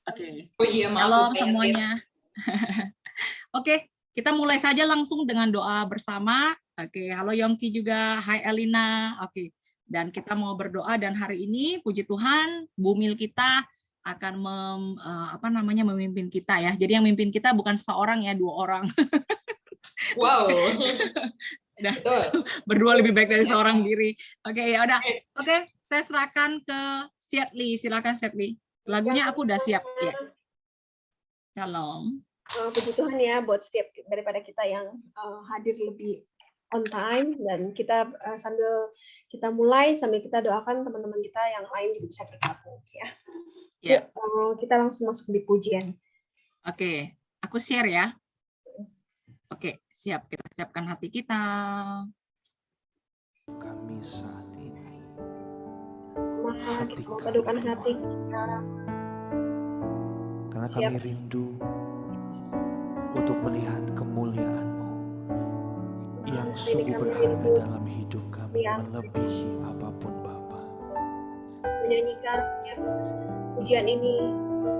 Oke. Oh iya, maaf. Shalom semuanya. Oke, kita mulai saja langsung dengan doa bersama. Oke, halo Yongki juga, hai Elina. Oke, dan kita mau berdoa dan hari ini puji Tuhan, Bumil kita akan memimpin kita ya. Jadi yang memimpin kita bukan seorang ya, 2 orang. Wow. Udah, berdua lebih baik dari seorang diri. Oke, ya udah. Oke, saya serahkan ke Setli. Silakan Setli. Lagunya aku udah siap ya. Shalom. Puji Tuhan ya buat setiap daripada kita yang hadir lebih on time, dan kita sambil kita mulai sambil kita doakan teman-teman kita yang lain juga bisa bergabung ya. Yeah. Yuk, kita langsung masuk di pujian. Oke, aku share ya. Oke, siap, kita siapkan hati kita. Kami saat ini hati kita padukan hati kita. Karena kami rindu untuk melihat kemuliaan-Mu yang sungguh berharga dalam hidup kami, melebihi apapun Bapa. Menyanyikan setiap pujian ini,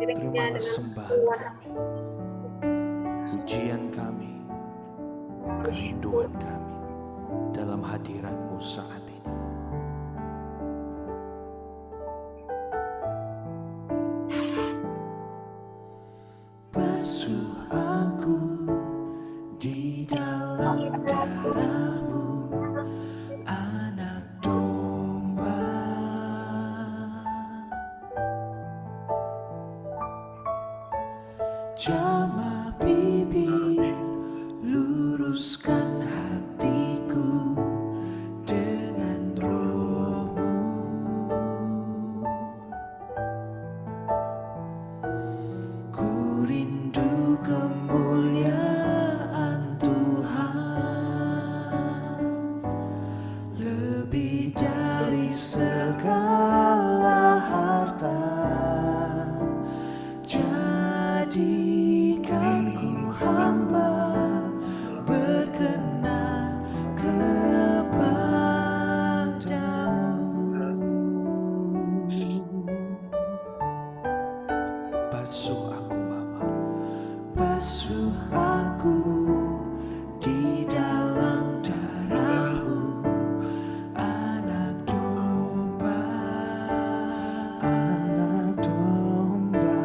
terimalah sembahan kami, pujian kami, kerinduan kami dalam hadirat-Mu saat ini. Basuh aku di dalam darah-Mu, Anak Domba. Jamah bibir, luruskan hatiku dengan Roh-Mu. Ku rindu kemuliaan Tuhan, lebih dari segala harta. Jadikan ku hamba berkenan kepadamu. Basuh aku Bapa, basuh aku di dalam darah-Mu, Anak Domba, Anak Domba.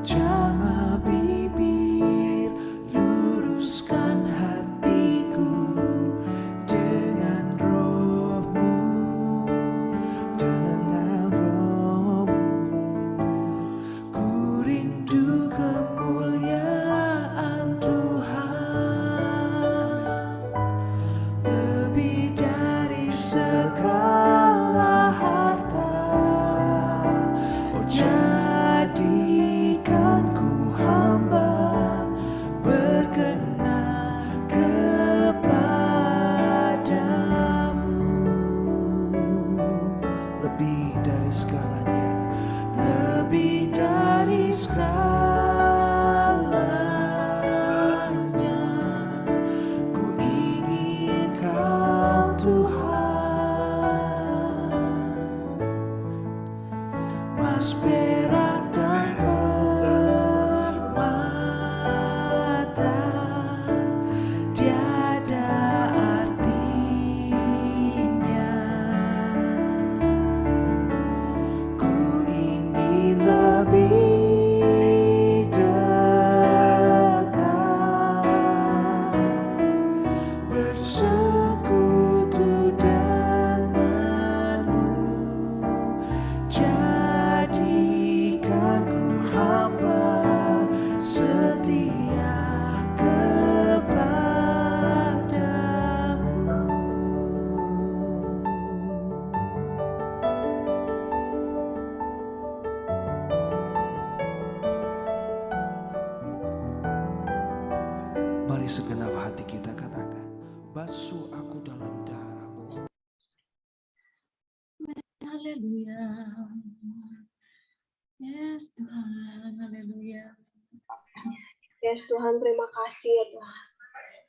Jamah bibir, luruskan hatiku dengan Roh-Mu, dengan Roh-Mu. Ku rindu kemuliaan Tuhan, lebih dari segala harta. Oh, jadikan ku hamba berkenan kepadamu, lebih dari segalanya, lebih dari segalanya. Ku ingin Kau Tuhan, mas perak dan permata, tiada artinya. Ku ingin lebih dekat, bersekutu denganmu. Jadikan ku hamba setia kepadamu. Mari segenap hati kita katakan, basuh aku dalam darah-Mu. Haleluya. Yes Tuhan, haleluya. Yes Tuhan, terima kasih ya Tuhan.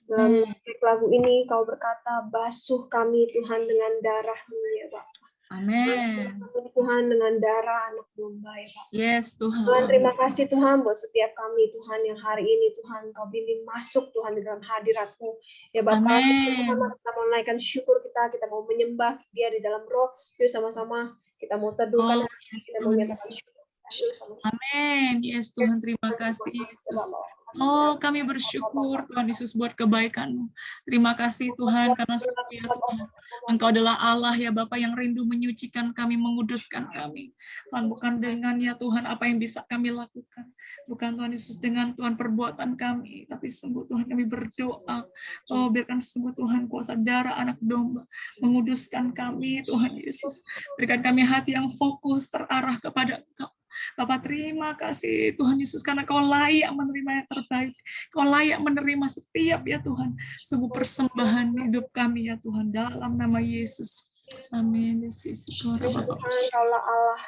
Dalam lagu ini Kau berkata, basuh kami Tuhan dengan darah-Mu ya Bapa. Amin. Tuhan dengan darah anak domba ya Pak. Yes, Tuhan, Tuhan. terima kasih Tuhan buat setiap kami Tuhan yang hari ini Tuhan Kau bimbing masuk Tuhan di dalam hadirat-Mu. Ya Bapak, Amin. kita mau menaikkan syukur kita mau menyembah Dia di dalam roh. Yuk sama-sama kita mau teduhkan, Oh, yes, kita mau Tuhan nyatakan Yesus. syukur. Yuk sama-sama. Amin. Yes, Tuhan, terima kasih, Yesus. Oh, kami bersyukur Tuhan Yesus buat kebaikan-Mu. Terima kasih Tuhan, karena sungguh ya Tuhan, Engkau adalah Allah ya Bapa yang rindu menyucikan kami, menguduskan kami. Tuhan, bukan dengan ya Tuhan apa yang bisa kami lakukan. Bukan Tuhan Yesus dengan Tuhan perbuatan kami, tapi sungguh Tuhan kami berdoa. Oh, biarkan sungguh Tuhan kuasa darah anak domba menguduskan kami Tuhan Yesus. Berikan kami hati yang fokus terarah kepada Engkau. Bapak, terima kasih Tuhan Yesus karena Kau layak menerima yang terbaik. Kau layak menerima setiap ya Tuhan sungguh persembahan hidup kami ya Tuhan dalam nama Yesus. Amin. Yesus, Tuhan, Kaulah Allah,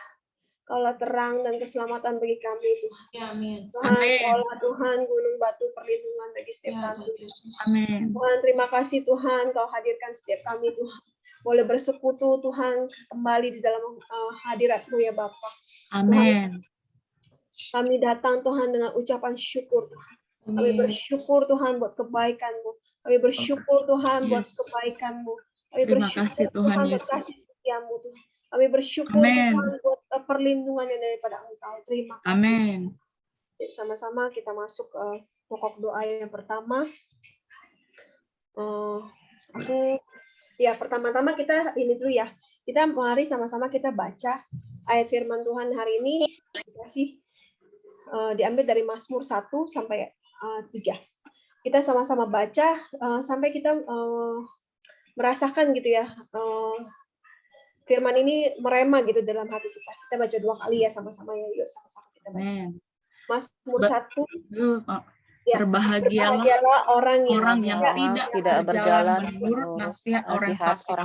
Kaulah terang dan keselamatan bagi kami Tuhan. Ya, amin. Tuhan, Amin. Kaulah Tuhan gunung batu perlindungan bagi setiap Ya, kami. Tuhan Yesus. Amin. Tuhan, terima kasih Tuhan Kau hadirkan setiap kami Tuhan. Boleh bersekutu Tuhan kembali di dalam hadirat-Mu ya Bapa. Amin. Kami datang Tuhan dengan ucapan syukur Tuhan. Kami Amin. bersyukur Tuhan buat kebaikan-Mu. Kami bersyukur Tuhan buat Yes. kebaikan-Mu. Kami Terima bersyukur kasih Tuhan buat Yesus. kasih setia-Mu Tuhan. Kami bersyukur Amin. Tuhan buat perlindungan yang daripada Engkau. Terima kasih. Amin. Yuk, sama-sama kita masuk ke pokok doa yang pertama. Pertama-tama kita ini dulu ya. Kita mari sama-sama kita baca ayat firman Tuhan hari ini. Dikasih diambil dari Mazmur 1 sampai 3. Kita sama-sama baca sampai kita merasakan gitu ya. Firman ini merema gitu dalam hati kita. Kita baca 2 kali ya sama-sama ya. Yuk sama-sama kita baca. Amin. Mazmur 1. Ya, Berbahagialah orang yang tidak tidak berjalan menurut nasihat orang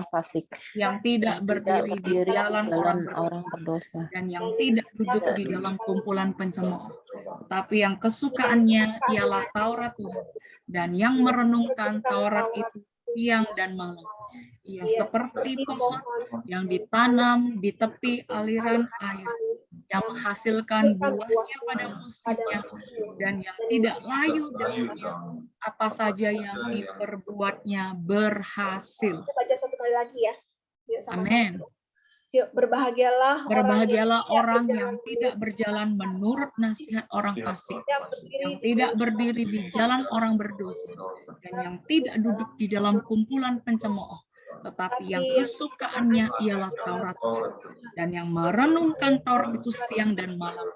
fasik, yang tidak berdiri di jalan orang berdosa, dan yang tidak duduk di dalam kumpulan pencemooh. Tapi yang kesukaannya ialah Taurat Tuhan, dan yang merenungkan Taurat itu siang dan malam. Ia seperti pohon yang ditanam di tepi aliran air, yang menghasilkan buahnya pada musimnya, dan yang tidak layu daunnya, apa saja yang diperbuatnya berhasil. Kita baca satu kali lagi ya. Yuk, sama-sama. Amin. Yuk, Berbahagialah orang yang tidak berjalan menurut nasihat orang fasik, yang tidak berdiri di jalan orang berdosa, dan yang tidak duduk di dalam kumpulan pencemooh. Tetapi yang kesukaannya ialah Taurat Tuhan, dan yang merenungkan Taurat itu siang dan malam.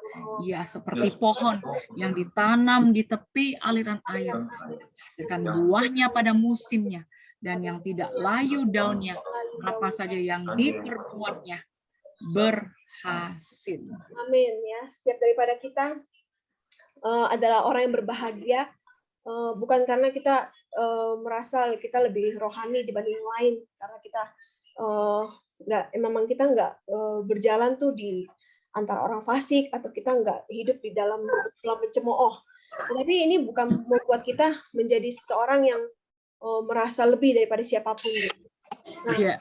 Ia seperti pohon yang ditanam di tepi aliran air, menghasilkan buahnya pada musimnya, dan yang tidak layu daunnya, apa saja yang diperbuatnya berhasil. Amin ya. Setiap daripada kita adalah orang yang berbahagia, bukan karena kita merasa kita lebih rohani dibanding yang lain, karena kita memang kita nggak berjalan tuh di antara orang fasik, atau kita nggak hidup di dalam pencemooh. Tetapi ini bukan membuat kita menjadi seseorang yang merasa lebih daripada siapapun. Gitu. Nah,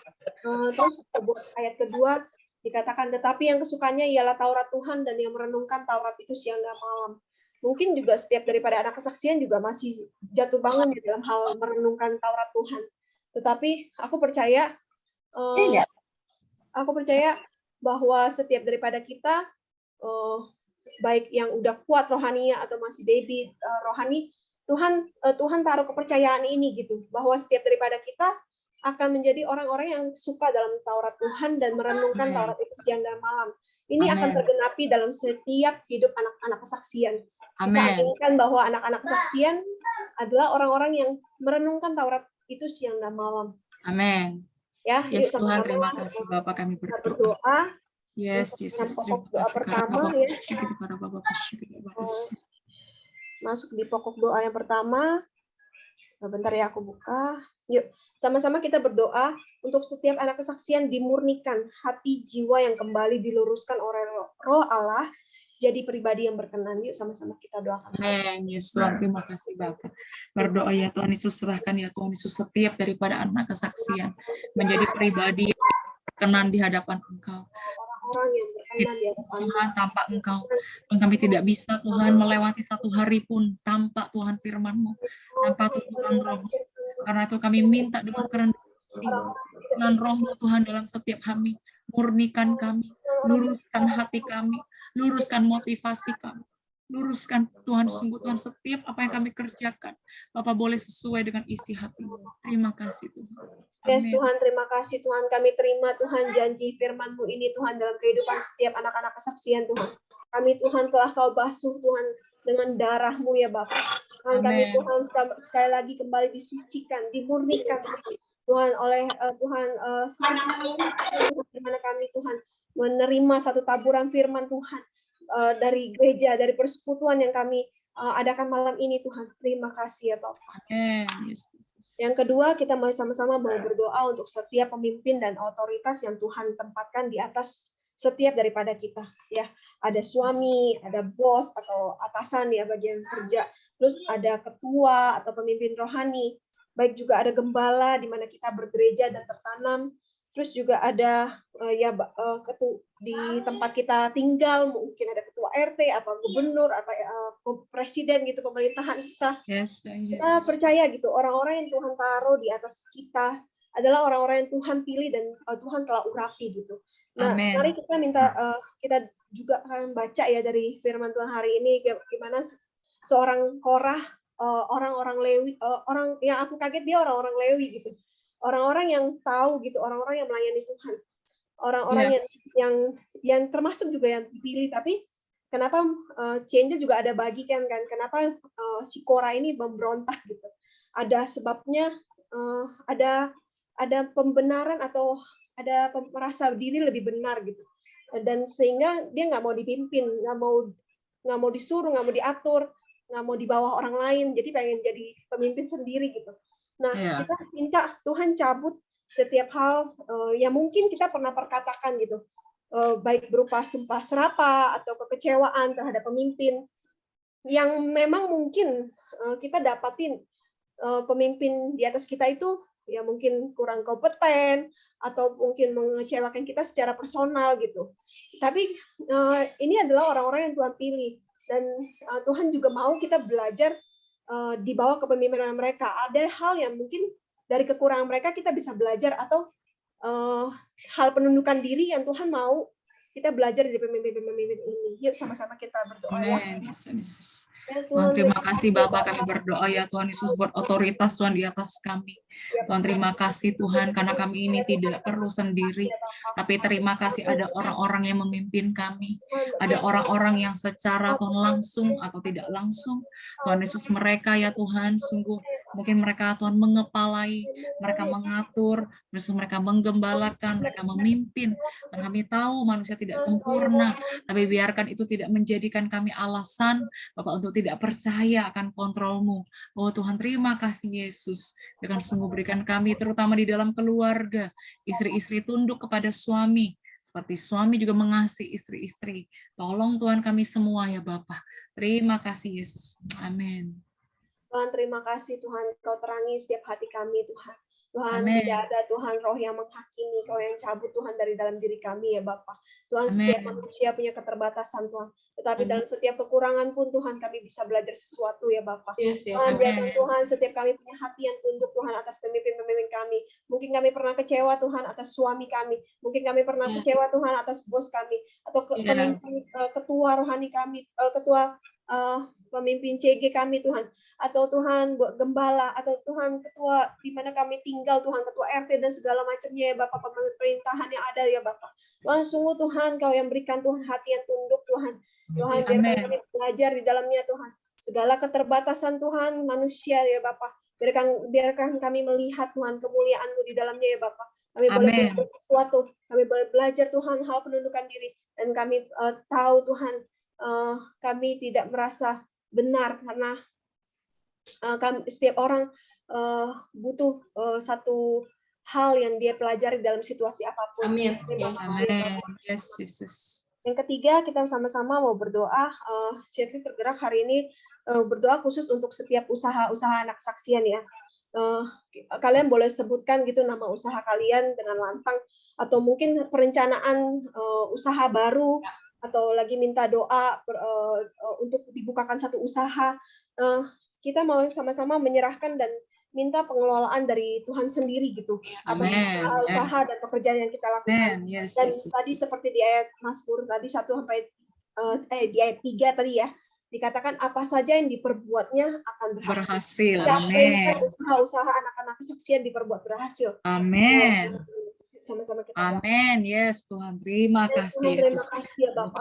terus buat ayat kedua dikatakan, tetapi yang kesukanya ialah Taurat Tuhan, dan yang merenungkan Taurat itu siang dan malam. Mungkin juga setiap daripada anak kesaksian juga masih jatuh bangun di dalam hal merenungkan Taurat Tuhan. Tetapi aku percaya bahwa setiap daripada kita, baik yang udah kuat rohaninya atau masih baby rohani, Tuhan taruh kepercayaan ini gitu, bahwa setiap daripada kita akan menjadi orang-orang yang suka dalam Taurat Tuhan dan merenungkan Taurat itu siang dan malam. Ini akan tergenapi dalam setiap hidup anak-anak kesaksian. Kita inginkan bahwa anak-anak kesaksian adalah orang-orang yang merenungkan Taurat itu siang dan malam. Amin. Ya, yes Tuhan, terima kasih Bapak, kami berdoa. Yes, Yesus, terima kasih pertama ya. Masuk di pokok doa yang pertama. Bentar ya, aku buka. Yuk, sama-sama kita berdoa untuk setiap anak kesaksian dimurnikan hati jiwa yang kembali diluruskan oleh Roh Allah, jadi pribadi yang berkenan. Yuk, sama-sama kita doakan. Amin. Yesus Tuhan, terima kasih Bapak. Berdoa ya Tuhan Yesus, serahkan ya Tuhan Yesus setiap daripada anak kesaksian menjadi pribadi yang berkenan di hadapan Engkau. orang yang berkenan di hadapan Tuhan, tanpa Engkau, Tuhan, kami tidak bisa Tuhan melewati satu hari pun tanpa Tuhan firman-Mu, tanpa tuntunan Roh-Mu. Karena itu kami minta dengan kerendahan hati, Tuhan Roh-Mu Tuhan dalam setiap kami, murnikan kami, luruskan hati kami, luruskan motivasi kami. Luruskan Tuhan, sungguh Tuhan, setiap apa yang kami kerjakan, Bapak boleh sesuai dengan isi hati. Terima kasih Tuhan. Yes, Amin. Tuhan, terima kasih Tuhan. Kami terima Tuhan janji firman-Mu ini Tuhan dalam kehidupan setiap anak-anak kesaksian Tuhan. Kami Tuhan telah Kau basuh Tuhan dengan darah-Mu ya Bapak. Tuhan, kami Amin. Tuhan sekali lagi kembali disucikan, dimurnikan Tuhan oleh Tuhan di mana kami Tuhan menerima satu taburan firman Tuhan dari gereja, dari persekutuan yang kami adakan malam ini Tuhan. Terima kasih ya Bapak. Amin. Yes, yes, yes. Yang kedua, kita mau sama-sama mau berdoa untuk setiap pemimpin dan otoritas yang Tuhan tempatkan di atas setiap daripada kita. Ya, ada suami, ada bos atau atasan ya bagian kerja. Terus ada ketua atau pemimpin rohani. Baik juga ada gembala di mana kita bergereja dan tertanam. Terus juga ada di tempat kita tinggal, mungkin ada ketua RT, apa gubernur, apa presiden gitu, pemerintahan kita. Yes, Kita percaya gitu, orang-orang yang Tuhan taruh di atas kita adalah orang-orang yang Tuhan pilih dan Tuhan telah urapi gitu. Nah, Amen. mari kita minta kita juga akan baca ya dari firman Tuhan hari ini gimana seorang Korah, orang-orang Lewi, orang yang aku kaget dia orang-orang Lewi gitu. Orang-orang yang tahu gitu, orang-orang yang melayani Tuhan. Orang-orang yang termasuk juga yang dipilih, tapi kenapa change juga ada bagikan kan? Kenapa si Korah ini memberontak gitu? Ada sebabnya, ada pembenaran atau ada merasa diri lebih benar gitu. Dan sehingga dia nggak mau dipimpin, nggak mau disuruh, nggak mau diatur, nggak mau di bawah orang lain. Jadi pengen jadi pemimpin sendiri gitu. Nah, kita minta Tuhan cabut setiap hal yang mungkin kita pernah perkatakan gitu. Baik berupa sumpah serapah atau kekecewaan terhadap pemimpin yang memang mungkin kita dapatin pemimpin di atas kita itu ya mungkin kurang kompeten atau mungkin mengecewakan kita secara personal gitu. Tapi ini adalah orang-orang yang Tuhan pilih dan Tuhan juga mau kita belajar di bawah kepemimpinan mereka. Ada hal yang mungkin dari kekurangan mereka kita bisa belajar atau hal penundukan diri yang Tuhan mau kita belajar dari pemimpin-pemimpin ini. Yuk sama-sama kita berdoa ya. Tuhan, terima kasih Bapak, kami berdoa ya Tuhan Yesus buat otoritas Tuhan di atas kami. Tuhan, terima kasih Tuhan karena kami ini tidak perlu sendiri, tapi terima kasih ada orang-orang yang memimpin kami, ada orang-orang yang secara Tuhan langsung atau tidak langsung, Tuhan Yesus mereka ya Tuhan, sungguh mungkin mereka Tuhan mengepalai, mereka mengatur, mereka menggembalakan, mereka memimpin. Dan kami tahu manusia tidak sempurna, tapi biarkan itu tidak menjadikan kami alasan Bapak untuk tidak percaya akan kontrol-Mu. Oh Tuhan, terima kasih Yesus. Dengan sungguh berikan kami, terutama di dalam keluarga, istri-istri tunduk kepada suami, seperti suami juga mengasihi istri-istri. Tolong Tuhan kami semua ya Bapak. Terima kasih Yesus. Amin. Tuhan, terima kasih Tuhan, Kau terangi setiap hati kami Tuhan. Tuhan, Amen. tidak ada Tuhan roh yang menghakimi, Kau yang cabut Tuhan dari dalam diri kami ya Bapa. Tuhan, Amen. setiap manusia punya keterbatasan Tuhan. Tetapi dalam setiap kekurangan pun Tuhan kami bisa belajar sesuatu ya Bapa. Tuhan, biarkan Tuhan setiap kami punya hati yang tunduk Tuhan atas pemimpin-pemimpin kami. Mungkin kami pernah kecewa Tuhan atas suami kami. Mungkin kami pernah kecewa Tuhan atas bos kami. Atau pemimpin ketua rohani kami, ketua pemimpin CG kami Tuhan, atau Tuhan buat gembala, atau Tuhan ketua di mana kami tinggal Tuhan, ketua RT dan segala macamnya ya Bapak, pemerintahan yang ada ya Bapak. Tuhan, sungguh Tuhan Kau yang berikan Tuhan hati yang tunduk Tuhan. Tuhan, biarkan kami belajar di dalamnya Tuhan. Segala keterbatasan Tuhan manusia ya Bapak. Biarkan kami melihat Tuhan kemuliaan-Mu di dalamnya ya Bapak. Kami boleh belajar sesuatu, kami boleh belajar Tuhan hal penundukan diri, dan kami tahu Tuhan kami tidak merasa benar karena setiap orang butuh satu hal yang dia pelajari dalam situasi apapun. Amin. Amin. Yes, Jesus. Yang ketiga, kita sama-sama mau berdoa. Syedly tergerak hari ini berdoa khusus untuk setiap usaha-usaha anak kesaksian ya. kalian boleh sebutkan gitu nama usaha kalian dengan lantang, atau mungkin perencanaan usaha baru, atau lagi minta doa untuk dibukakan satu usaha. Kita mau sama-sama menyerahkan dan minta pengelolaan dari Tuhan sendiri gitu atas usaha dan pekerjaan yang kita lakukan. Dan tadi seperti di ayat Mazmur tadi 1 sampai di ayat 3 tadi ya, dikatakan apa saja yang diperbuatnya akan berhasil. Amin. Usaha-usaha anak-anak kesaksian diperbuat berhasil. Amin. Sama-sama kita. Amin. Yes, Tuhan. Terima kasih, Yesus.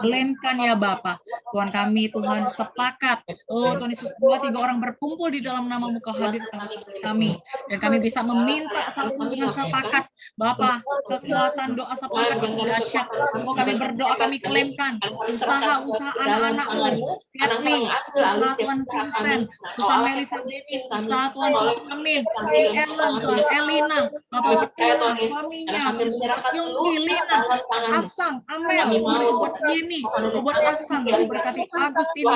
Klaimkan ya Bapa. Tuhan kami, Tuhan sepakat. Oh Tuhan Yesus, 2-3 orang berkumpul di dalam nama-Mu, Kau hadir tengah-tengah kami. Dan kami bisa meminta satu dengan sepakat. Bapa, kekuatan doa sepakat itu dahsyat. Oh kami berdoa, kami klaimkan. Usaha-usaha anak-anak-Mu. Setli, usaha Tuhan Vincent, usaha Melisa Denis, usaha Tuhan Susamin, Ellen, Tuhan Elina, Bapak Betula, suaminya, Yongki, Lina, Asang, Amel, Tuhan Yesus buat Yeni, buat Asang, Tuhan berkati Agustini,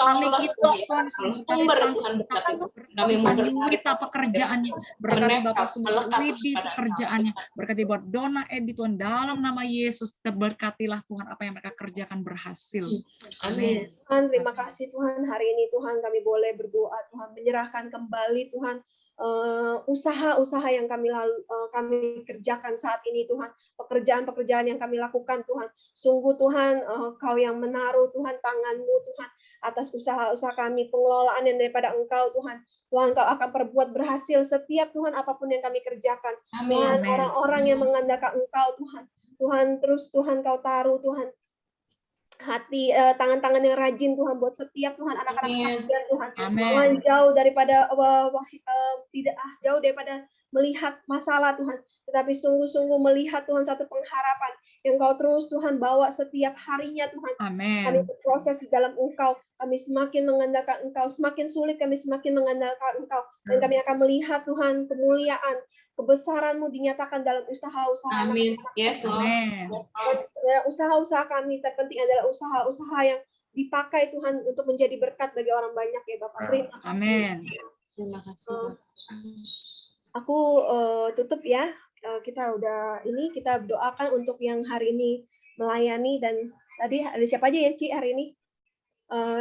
Ali Kito, Tuhan Yesus berkati kami Wita pekerjaannya, berkati Bapak semua Widi pekerjaannya, berkati buat Dona Edi, Tuhan dalam nama Yesus, berkatilah Tuhan apa yang mereka kerjakan berhasil. Amin. Tuhan, terima kasih Tuhan, hari ini Tuhan kami boleh berdoa, Tuhan menyerahkan kembali Tuhan usaha-usaha yang kami kerjakan saat ini Tuhan, pekerjaan-pekerjaan yang kami lakukan Tuhan. Sungguh Tuhan, Kau yang menaruh Tuhan tangan-Mu Tuhan atas usaha-usaha kami, pengelolaan yang daripada Engkau Tuhan. Tuhan, Kau akan perbuat berhasil setiap Tuhan apapun yang kami kerjakan. Tuhan, orang-orang yang mengandalkan Engkau Tuhan. Tuhan, terus Tuhan Kau taruh Tuhan hati, tangan-tangan yang rajin Tuhan buat setiap Tuhan anak-anak kesaksian Tuhan. Tuhan jauh daripada jauh daripada melihat masalah Tuhan, tetapi sungguh-sungguh melihat Tuhan satu pengharapan yang Kau terus Tuhan bawa setiap harinya Tuhan. Kami berproses di dalam Engkau, kami semakin mengandalkan Engkau, semakin sulit kami semakin mengandalkan Engkau, dan kami akan melihat Tuhan kemuliaan, kebesaran-Mu dinyatakan dalam usaha-usaha anak-anak. Yes, Lord. Usaha-usaha kami terpenting adalah usaha-usaha yang dipakai Tuhan untuk menjadi berkat bagi orang banyak ya Bapak. Terima kasih. Amin. Terima kasih. Aku tutup ya. Kita udah kita doakan untuk yang hari ini melayani, dan tadi ada siapa aja ya Ci hari ini?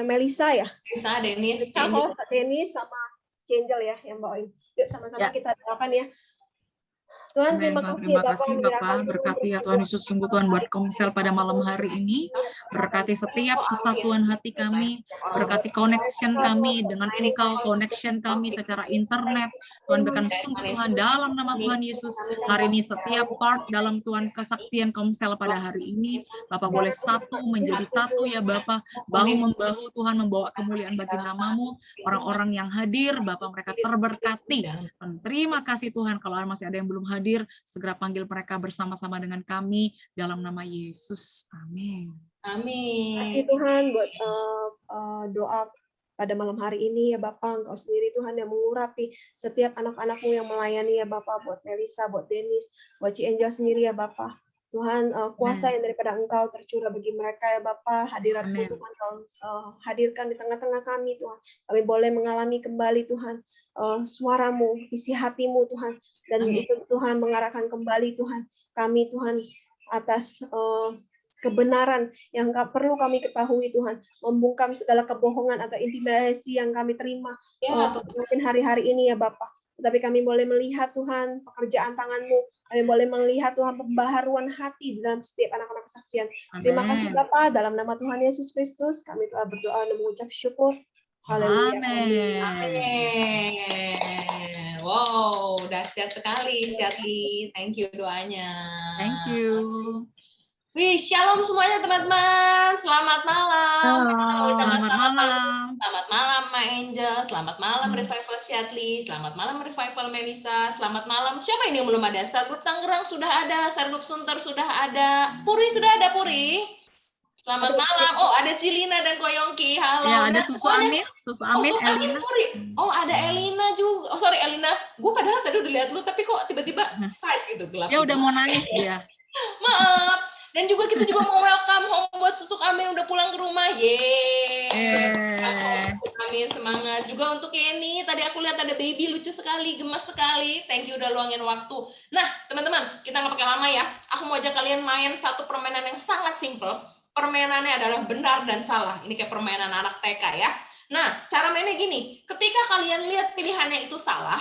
Melisa ya? Melisa, Denis, Denis sama Angel ya yang bawain. Yuk sama-sama kita doakan ya. Tuhan, terima kasih Bapak, berkati ya Tuhan Yesus, sungguh Tuhan buat Komsel pada malam hari ini, berkati setiap kesatuan hati kami, berkati connection kami dengan Engkau, connection kami secara internet, Tuhan berikan sungguh Tuhan dalam nama Tuhan Yesus, hari ini setiap part dalam Tuhan kesaksian Komsel pada hari ini, Bapak boleh satu menjadi satu ya Bapak, bahu-membahu Tuhan membawa kemuliaan bagi nama-Mu, orang-orang yang hadir, Bapak mereka terberkati, dan terima kasih Tuhan, kalau masih ada yang belum hadir, segera panggil mereka bersama-sama dengan kami dalam nama Yesus. Amin. Amin. Terima kasih Tuhan buat doa pada malam hari ini ya Bapak. Engkau sendiri Tuhan yang mengurapi setiap anak-anak-Mu yang melayani ya Bapak, buat Melisa, buat Denis, buat Ci Angel sendiri ya Bapak. Tuhan, kuasa yang daripada Engkau tercurah bagi mereka ya Bapak. Hadirat-Mu Tuhan Kau hadirkan di tengah-tengah kami Tuhan. Kami boleh mengalami kembali Tuhan suara-Mu, isi hati-Mu Tuhan. Dan itu Tuhan mengarahkan kembali Tuhan kami Tuhan atas kebenaran yang perlu kami ketahui Tuhan, membungkam segala kebohongan atau intimidasi yang kami terima mungkin hari-hari ini ya Bapak. Tapi kami boleh melihat Tuhan pekerjaan tangan-Mu, kami boleh melihat Tuhan pembaharuan hati dalam setiap anak-anak kesaksian. Terima kasih Bapak, dalam nama Tuhan Yesus Kristus kami telah berdoa dan mengucap syukur. Haleluya. Amin. Wow, dahsyat sekali, Syatli. Thank you doanya. Thank you. Wih, shalom semuanya teman-teman. Selamat malam. Selamat malam. Selamat malam, Ma Angel. Selamat malam, Revival Syatli. Selamat malam, Revival Melisa. Selamat malam. Siapa ini yang belum ada? Sergrup Tangerang sudah ada. Sergrup Sunter sudah ada. Puri sudah ada, Puri. Selamat malam. Oh, ada Cilina dan Koyongki. Halo. Ya, ada Susu Amin, Elina. Oh, ada Elina juga. Oh, sorry Elina. Gue padahal tadi udah lihat lu, tapi kok tiba-tiba side gitu gelap. Ya udah mau nangis dia. Maaf. Dan juga kita juga mau welcome home buat Susuk Amin udah pulang ke rumah. Yeay. amin, semangat. Juga untuk Kenny, tadi aku lihat ada baby lucu sekali, gemas sekali. Thank you udah luangin waktu. Nah, teman-teman, kita nggak pakai lama ya. Aku mau ajak kalian main satu permainan yang sangat simple. Permainannya adalah benar dan salah. Ini kayak permainan anak TK ya. Nah, cara mainnya gini. Ketika kalian lihat pilihannya itu salah,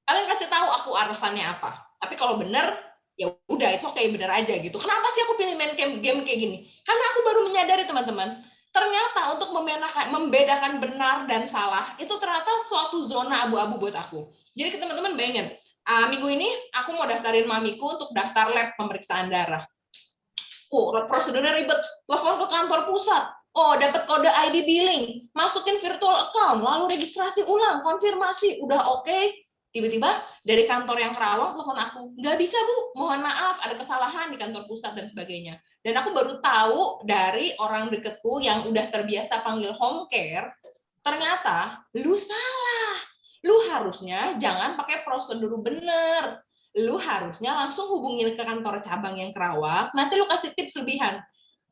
kalian kasih tahu aku alasannya apa. Tapi kalau benar, ya udah, itu oke, benar aja gitu. Kenapa sih aku pilih main game kayak gini? Karena aku baru menyadari, teman-teman, ternyata untuk membedakan benar dan salah itu ternyata suatu zona abu-abu buat aku. Jadi teman-teman bayangin, minggu ini aku mau daftarin mamiku untuk daftar lab pemeriksaan darah. Prosedurnya ribet, telepon ke kantor pusat. Oh, dapat kode ID billing, masukin virtual account, lalu registrasi ulang, konfirmasi, udah oke. Tiba-tiba dari kantor yang Kerawang telepon aku, nggak bisa Bu, mohon maaf ada kesalahan di kantor pusat dan sebagainya. Dan aku baru tahu dari orang deketku yang udah terbiasa panggil home care, ternyata lu salah. Lu harusnya jangan pakai prosedur bener. Lu harusnya langsung hubungin ke kantor cabang yang Kerawang, nanti lu kasih tips lebihan.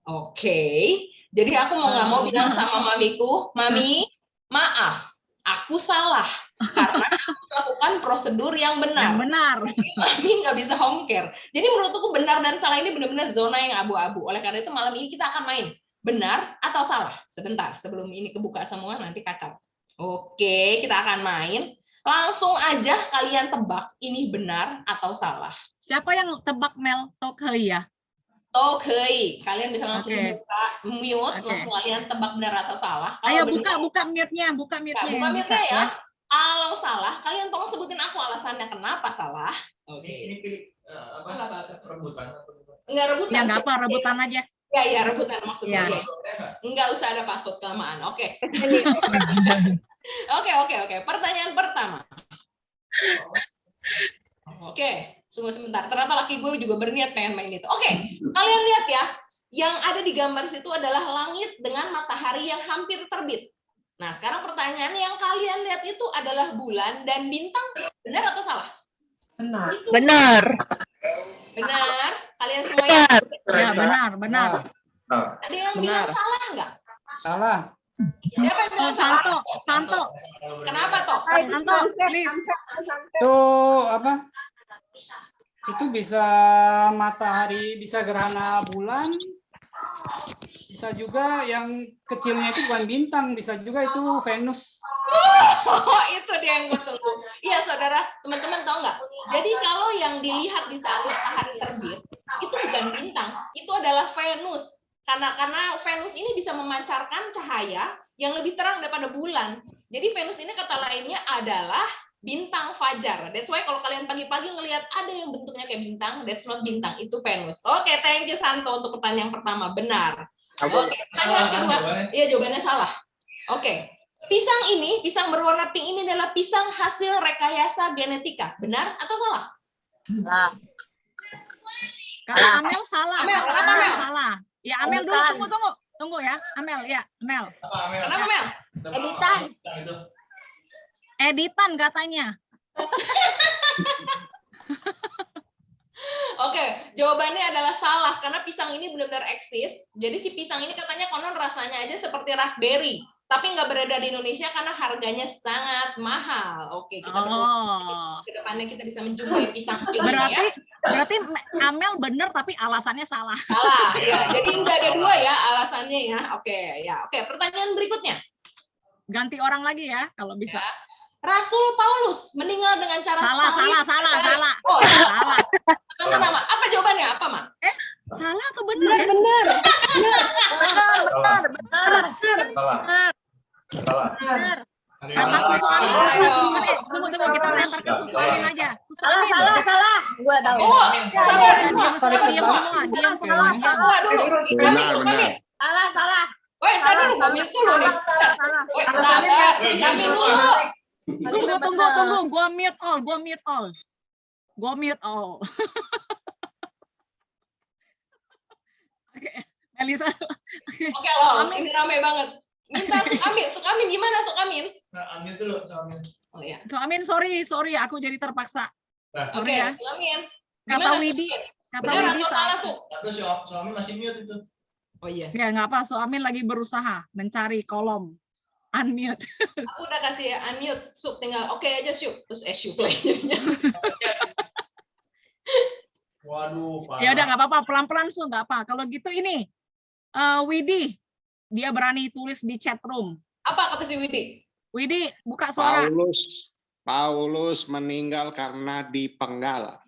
Oke, jadi aku mau nggak mau bilang sama mamiku, Mami, maaf, aku salah. Karena aku melakukan prosedur yang benar. Yang benar. Mami nggak bisa home care. Jadi menurutku benar dan salah ini benar-benar zona yang abu-abu. Oleh karena itu malam ini kita akan main benar atau salah. Sebentar, sebelum ini kebuka semua nanti kacau. Oke, kita akan main. Langsung aja kalian tebak ini benar atau salah. Siapa yang tebak Mel? Tokhei ya? Oke, kalian bisa langsung Oke. buka mute, Oke. langsung kalian tebak benar atau salah. Kalau Ayo benar, buka mute-nya, buka mute-nya. buka yang mute-nya bisa, ya. Kalau salah, kalian tolong sebutin aku alasannya kenapa salah. Oke. Ini pilih apa? Rebutan. Enggak rebutan. Ya nggak apa, rebutan aja. Ya, rebutan maksudnya. Ya. Ya. Enggak usah ada password kelamaan. Oke. Oke. Pertanyaan pertama. Oke, tunggu sebentar. Ternyata laki gue juga berniat pengen main itu. Oke, kalian lihat ya. Yang ada di gambar situ adalah langit dengan matahari yang hampir terbit. Nah, sekarang pertanyaannya yang kalian lihat itu adalah bulan dan bintang. Benar atau salah? Benar. Itu. Benar. Benar. Kalian semua yang Ya, benar. ada yang bilang salah nggak? Salah. Siapa yang bilang salah? Santo. Kenapa toh? Santo, please. Itu apa? Itu bisa matahari, bisa gerhana bulan, bisa juga yang kecilnya itu bukan bintang, bisa juga itu Venus. Oh, itu dia yang gue tunggu. Iya, saudara, teman-teman tahu nggak? Jadi kalau yang dilihat di saat matahari terbit itu bukan bintang, itu adalah Venus. Karena Venus ini bisa memancarkan cahaya yang lebih terang daripada bulan. Jadi Venus ini kata lainnya adalah bintang fajar. That's why kalau kalian pagi-pagi ngelihat ada yang bentuknya kayak bintang, that's not bintang, itu Venus. Oke, thank you Santo untuk pertanyaan yang pertama. Benar. Oke, pertanyaan kedua. Iya, jawabannya salah. Oke. Pisang berwarna pink ini adalah pisang hasil rekayasa genetika. Benar atau salah? Nah, Kata Amel salah. Amel, Kata kenapa, Amel Amel? salah. Ya Amel dulu, Bukan. tunggu ya. Amel, ya Amel. Kenapa, Mel? Editan. Editan katanya. Oke, jawabannya adalah salah karena pisang ini benar-benar eksis. Jadi si pisang ini katanya konon rasanya aja seperti raspberry, tapi nggak beredar di Indonesia karena harganya sangat mahal. Oke, kita berdoa ke depannya kita bisa menjumpai pisang pink ya. Berarti Amel bener tapi alasannya salah. Salah, ya. Jadi nggak ada dua ya alasannya ya. Oke, pertanyaan berikutnya. Ganti orang lagi ya kalau bisa. Ya. Rasul Paulus meninggal dengan cara Salah. Oh, Salah. sama. Apa jawabannya? Apa, Mak? Salah atau bener ya? Benar. Benar. Kata Susu Amin. Tunggu, kita lempar ke Susu Amin aja. Susu Amin. Salah. Gua tahu. Oh, sabar. Diam semua. Dulu. Benar. Salah. Woi, tadi lu ngomong itu loh nih. Woi, sabar. Jamin dulu. Tunggu. Gua mute all. Oke, Melisa. Oke, loh, ini rame banget. Minta Sukamin gimana Sukamin? Nah, Amin dulu, Amin. Oh ya. Suamin, sorry, aku jadi terpaksa. Oke, ya. Sukamin. Kata Widi Benar atau salah, Su? Tapi suami masih mute itu. Oh iya. Ya nggak apa, Suamin lagi berusaha mencari kolom. Unmute. Aku udah kasih unmute, Sup, tinggal oke aja, Sup. Terus Sup lagi. Waduh, parah. Ya udah nggak apa-apa, pelan-pelan Su, nggak apa. Kalau gitu ini Widi, dia berani tulis di chat room. Apa kata si Widi? Widi, buka suara. Paulus meninggal karena dipenggal.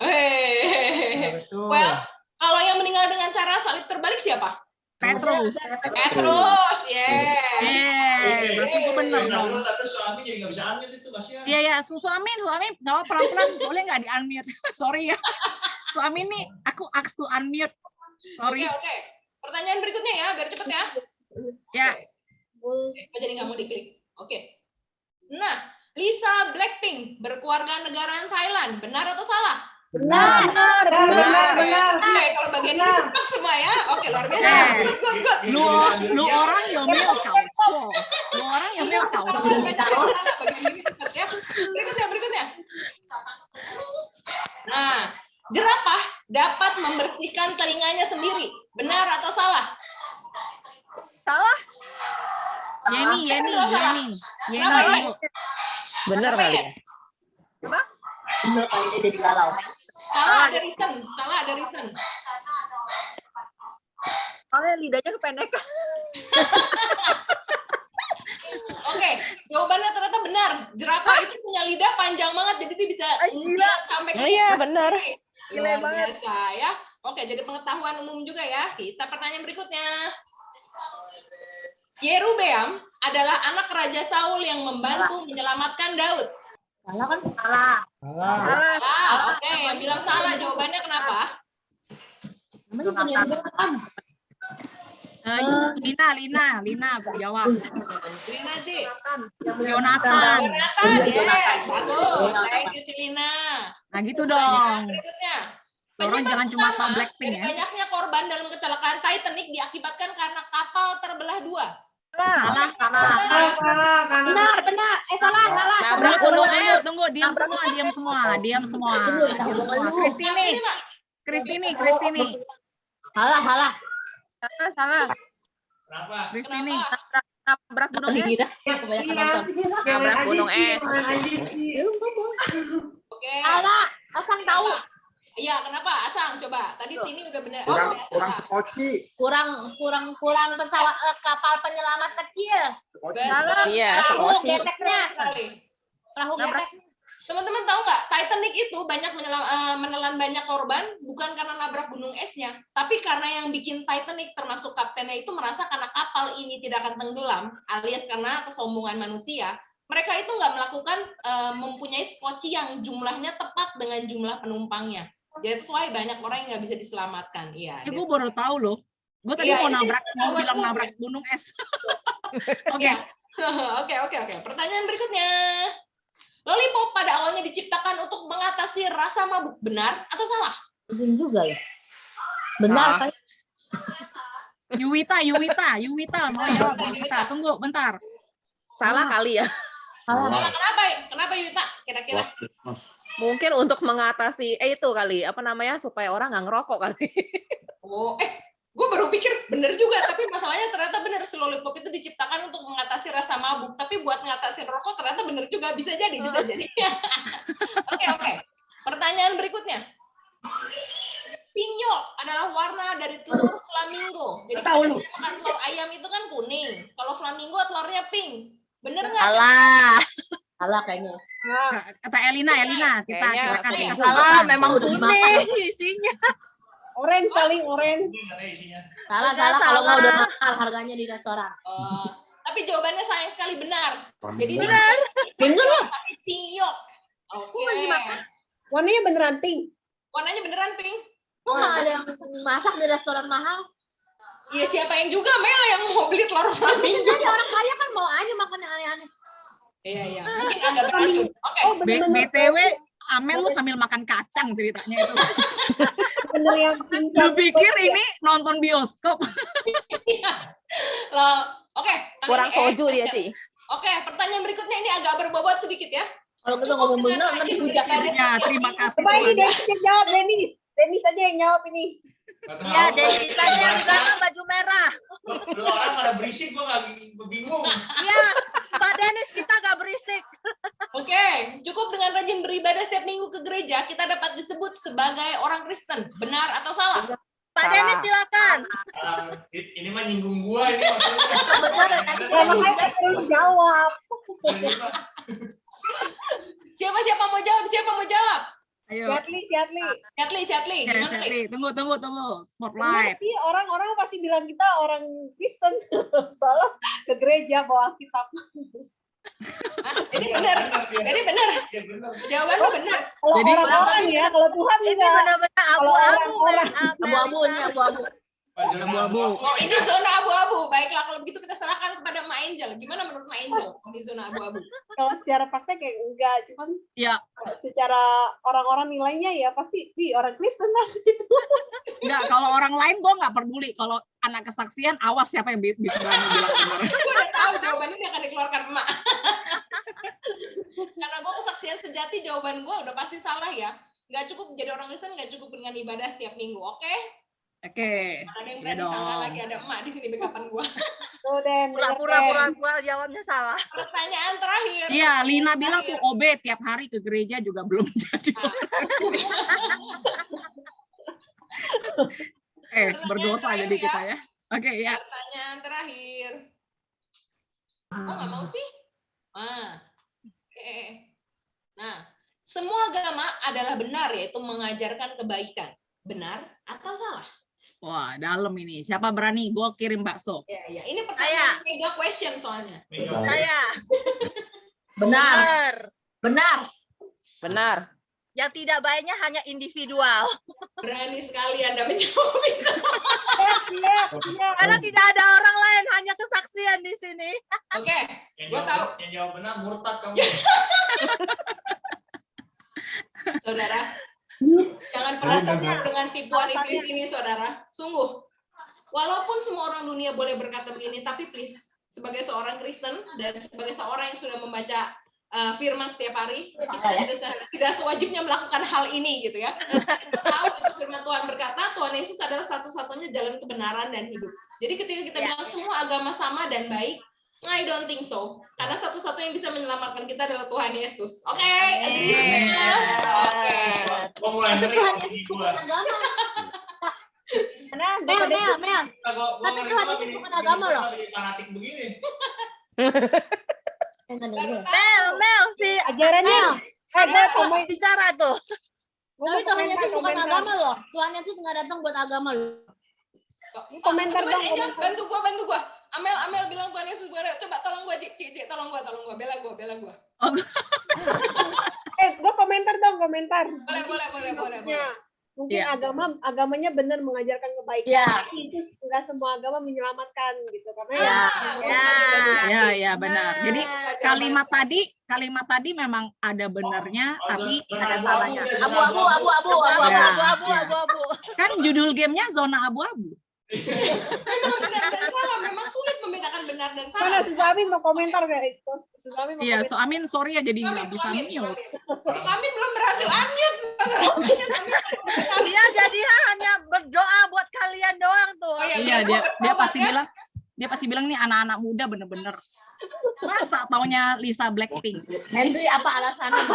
Betul. Well, kalau yang meninggal dengan cara salib terbalik siapa? Petrus. Petrus, Berarti gue bener dong. Tapi suami jadi nggak bisa unmute itu, kasihan. Iya ya, suami nggak apa pelan-pelan, boleh nggak di unmute? Sorry ya, suami nih aku ask to unmute. Sorry. Oke. Pertanyaan berikutnya ya, biar cepet ya. Ya. Oke, jadi nggak mau diklik. Oke. Nah, Lisa Blackpink berkeluarga negaraan Thailand, benar atau salah? Benar. Oke, kalau bagian ini cepat semua ya. Oke, luar biasa. Yes. Good. Lu orang yang mau kau, lu orang yang mau kau. Berikutnya. Nah, jerapah dapat membersihkan telinganya sendiri. Benar atau salah? Salah. Yeni Kenapa, dulu. Bener Apa kali. ya? Bener kali dia jadi galau. Salah ada reason. Soalnya lidahnya kependekan. Oke, jawabannya ternyata benar. Jerapah itu punya lidah panjang banget, jadi dia bisa Gila. sampai ke Iya, bener. Luar Gila banget. biasa ya. Oke, jadi pengetahuan umum juga ya. Kita pertanyaan berikutnya. Yerobeam adalah anak Raja Saul yang membantu menyelamatkan Daud. Salah kan? Salah. Salah. Oke, yang bilang salah jawabannya kenapa? Namanya punya Yerobeam. Lina jawab. Lina, Ci. Jonathan. Yes. Bagus. Thank you, Cilina. Nah gitu Pertanyaan dong. berikutnya. Orang Penyebab jangan cuma utama tahu Blackpink dari ya. banyaknya korban dalam kecelakaan Titanic diakibatkan karena kapal terbelah dua. Salah. Benar. Tunggu, tunggu. Diam semua. Kristini. Salah. Kenapa? Kristini. Nabrak gunung es. Kebanyakan nonton. Nabrak gunung es. Oke. Salah. Asang tahu. Iya, kenapa? Asang, coba. Tadi Tini udah benar. Kurang skoci. Kurang pesawat kapal penyelamat kecil. Salah. Iya, Perahu skoci. geteknya. Perahu Nabrak. getek. Teman-teman tahu nggak, Titanic itu banyak menelan banyak korban bukan karena nabrak gunung esnya, tapi karena yang bikin Titanic termasuk kaptennya itu merasa karena kapal ini tidak akan tenggelam, alias karena kesombongan manusia, mereka itu nggak melakukan mempunyai skoci yang jumlahnya tepat dengan jumlah penumpangnya. That's why banyak orang yang nggak bisa diselamatkan. Iya. Gue baru tahu loh. Gue tadi Iya, mau ini bilang nabrak gunung es. Oke. Oke. Pertanyaan berikutnya. Lollipop pada awalnya diciptakan untuk mengatasi rasa mabuk, benar atau salah? Begini juga ya. Benar kan? Yuwita mau jawab. Yuwita, tunggu bentar. Salah kali ya. Salah. Kenapa Yuta? Kira-kira? Mungkin untuk mengatasi itu kali, apa namanya, supaya orang nggak ngerokok kali. Oh, gue baru pikir bener juga, tapi masalahnya ternyata bener, si Lollipop itu diciptakan untuk mengatasi rasa mabuk, tapi buat ngatasin rokok ternyata bener juga, bisa jadi. Oke. Pertanyaan berikutnya. Pinyol adalah warna dari telur flamingo. Jadi kalau kita makan telur ayam itu kan kuning, kalau flamingo telurnya pink. Bener nggak? Salah kayaknya. Kata Elina, kita Kayaknya kasih aku kesempatan. memang kuning isinya. Orange paling orange. Salah kalau nggak udah mahal harganya di restoran. Tapi jawabannya sayang sekali benar. Jadi Benar loh. pinyol. Oke. Warnanya beneran pink. Warnanya beneran pink. Kok nggak ada yang masak di restoran mahal? Iya, siapa yang juga Mel yang mau beli telur flamingo? Jadi orang kaya kan mau aja makan yang aneh-aneh. Iya. Mungkin agak beracun. Oke. BTW, Amel lu sambil makan kacang ceritanya itu. Bener yang pink. Lu pikir ini nonton bioskop? Loh, oke. Kurang soju dia, Ci. Oke, pertanyaan berikutnya ini agak berbobot sedikit ya. Kalau kita ngomong bener nanti dihujat. Ya, terima kasih. Coba ini Tuhan. Denis yang jawab, Denis. Denis aja yang jawab ini. Iya, Denis aja yang di belakang baju merah. Lu orang pada berisik, gua nggak bingung. Iya, Pak Denis kita gak berisik. Oke, cukup dengan rajin beribadah setiap minggu ke gereja, kita dapat disebut sebagai orang Kristen. Benar atau salah? Pak Denis silakan. Ini mah nyinggung gua ini maksudnya. Benar ya, tadi Ya, makanya saya perlu jawab. Siapa mau jawab? Siapa mau jawab? Ayo. Siatli, Oke, gimana nih? Setli, tunggu. Benar Spotlight. sih, orang-orang pasti bilang kita orang Kristen. Soalnya ke gereja bawa Alkitab. Jadi benar. Ya benar. Jawaban lu benar. Kalau Jadi- orang-orang ya, kalau Tuhan Ini enggak. benar-benar abu-abu. abu-abu nih, abu-abu. Abu-abu. Oh, ini zona abu-abu. Baiklah, kalau begitu kita serahkan kepada Ma Angel. Gimana menurut Ma Angel di zona abu-abu? Kalau secara praktek kayak enggak, cuman Ya, kalau secara orang-orang nilainya ya pasti di orang Kristen pasti itu. enggak, kalau orang lain gue nggak peduli. Kalau anak kesaksian, awas siapa yang bisa berani bilang benar. Gue udah tahu jawabannya dia akan dikeluarkan emak. Karena gue kesaksian sejati, jawaban gue udah pasti salah ya. Nggak cukup jadi orang Kristen, nggak cukup dengan ibadah tiap minggu, oke? Oke. Ada yang Ya berani salah dong. lagi, ada emak di sini backupan gue. Tuh, Den. Pura-pura jawabnya salah. Pertanyaan terakhir. Iya, Lina bilang tuh OB tiap hari ke gereja juga belum jadi. Berdosa jadi kita ya. Oke, ya. Pertanyaan terakhir. Oh, nggak mau sih? Oke. Nah, semua agama adalah benar, yaitu mengajarkan kebaikan. Benar atau salah? Wah, dalam ini. Siapa berani? Gue kirim bakso. Ya. Ini pertanyaan mega question soalnya. Saya. Benar. Benar. Yang tidak baiknya hanya individual. Berani sekali Anda menjawab itu. Karena tidak ada orang lain, hanya kesaksian di sini. Oke, gue tahu. Yang jawab benar murtad kamu. Saudara, jangan pernah tertipu dengan tipuan iblis ini, saudara. Sungguh, walaupun semua orang dunia boleh berkata begini, tapi please, sebagai seorang Kristen dan sebagai seorang yang sudah membaca firman setiap hari, kita tidak sewajibnya melakukan hal ini, gitu ya. Kita tahu itu firman Tuhan berkata, Tuhan Yesus adalah satu-satunya jalan kebenaran dan hidup. Jadi ketika kita bilang semua agama sama dan baik, I don't think so. Karena satu-satu yang bisa menyelamatkan kita adalah Tuhan Yesus. Oke? Oke. Tapi Tuhan Yesus bukan agama. Mel. Tapi Tuhan Yesus bukan agama loh. Fanatik begini. Mel, si ajarannya. mau bicara tuh. Tapi Tuhan Yesus bukan agama loh. Tuhan Yesus nggak datang buat agama loh. Komentar dong. Bantu gua. Amel bilang Tuhan Yesus gue. Coba tolong gua, Cik, tolong gua. Bela gua. Gua komentar dong. Boleh. Maksudnya, mungkin agamanya benar mengajarkan kebaikan. Tapi itu enggak semua agama menyelamatkan gitu karena Ya, benar. Jadi kalimat tadi memang ada benarnya, tapi ada salahnya. Abu-abu. Kan judul gamenya zona abu-abu. Memang benar dan salah. Memang sulit membedakan benar dan salah. Mana Susamin mau komentar kayak itu? Susamin mau Iya, komentar. Soamin sorry ya jadi nggak bisa mute. Amin belum berhasil unmute. Dia jadi hanya berdoa buat kalian doang tuh. Iya, dia pasti bilang nih anak-anak muda bener-bener masa taunya Lisa Blackpink. Henry apa alasannya?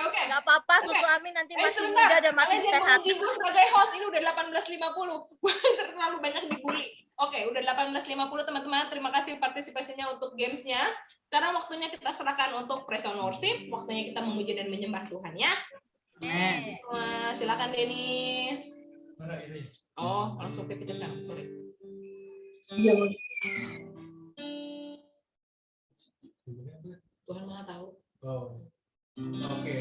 Oke. Nggak apa-apa, Susu Amin nanti makin muda dan makin sehat. Gue sebagai host ini udah 18.50. Gue terlalu banyak dibully. Oke, udah 18.50 teman-teman. Terima kasih partisipasinya untuk gamesnya. Sekarang waktunya kita serahkan untuk praise and worship. Waktunya kita memuji dan menyembah Tuhan ya. Silakan Denis. Oh, langsung ke kita sekarang. Sorry. Tuhan Maha tahu. Oke.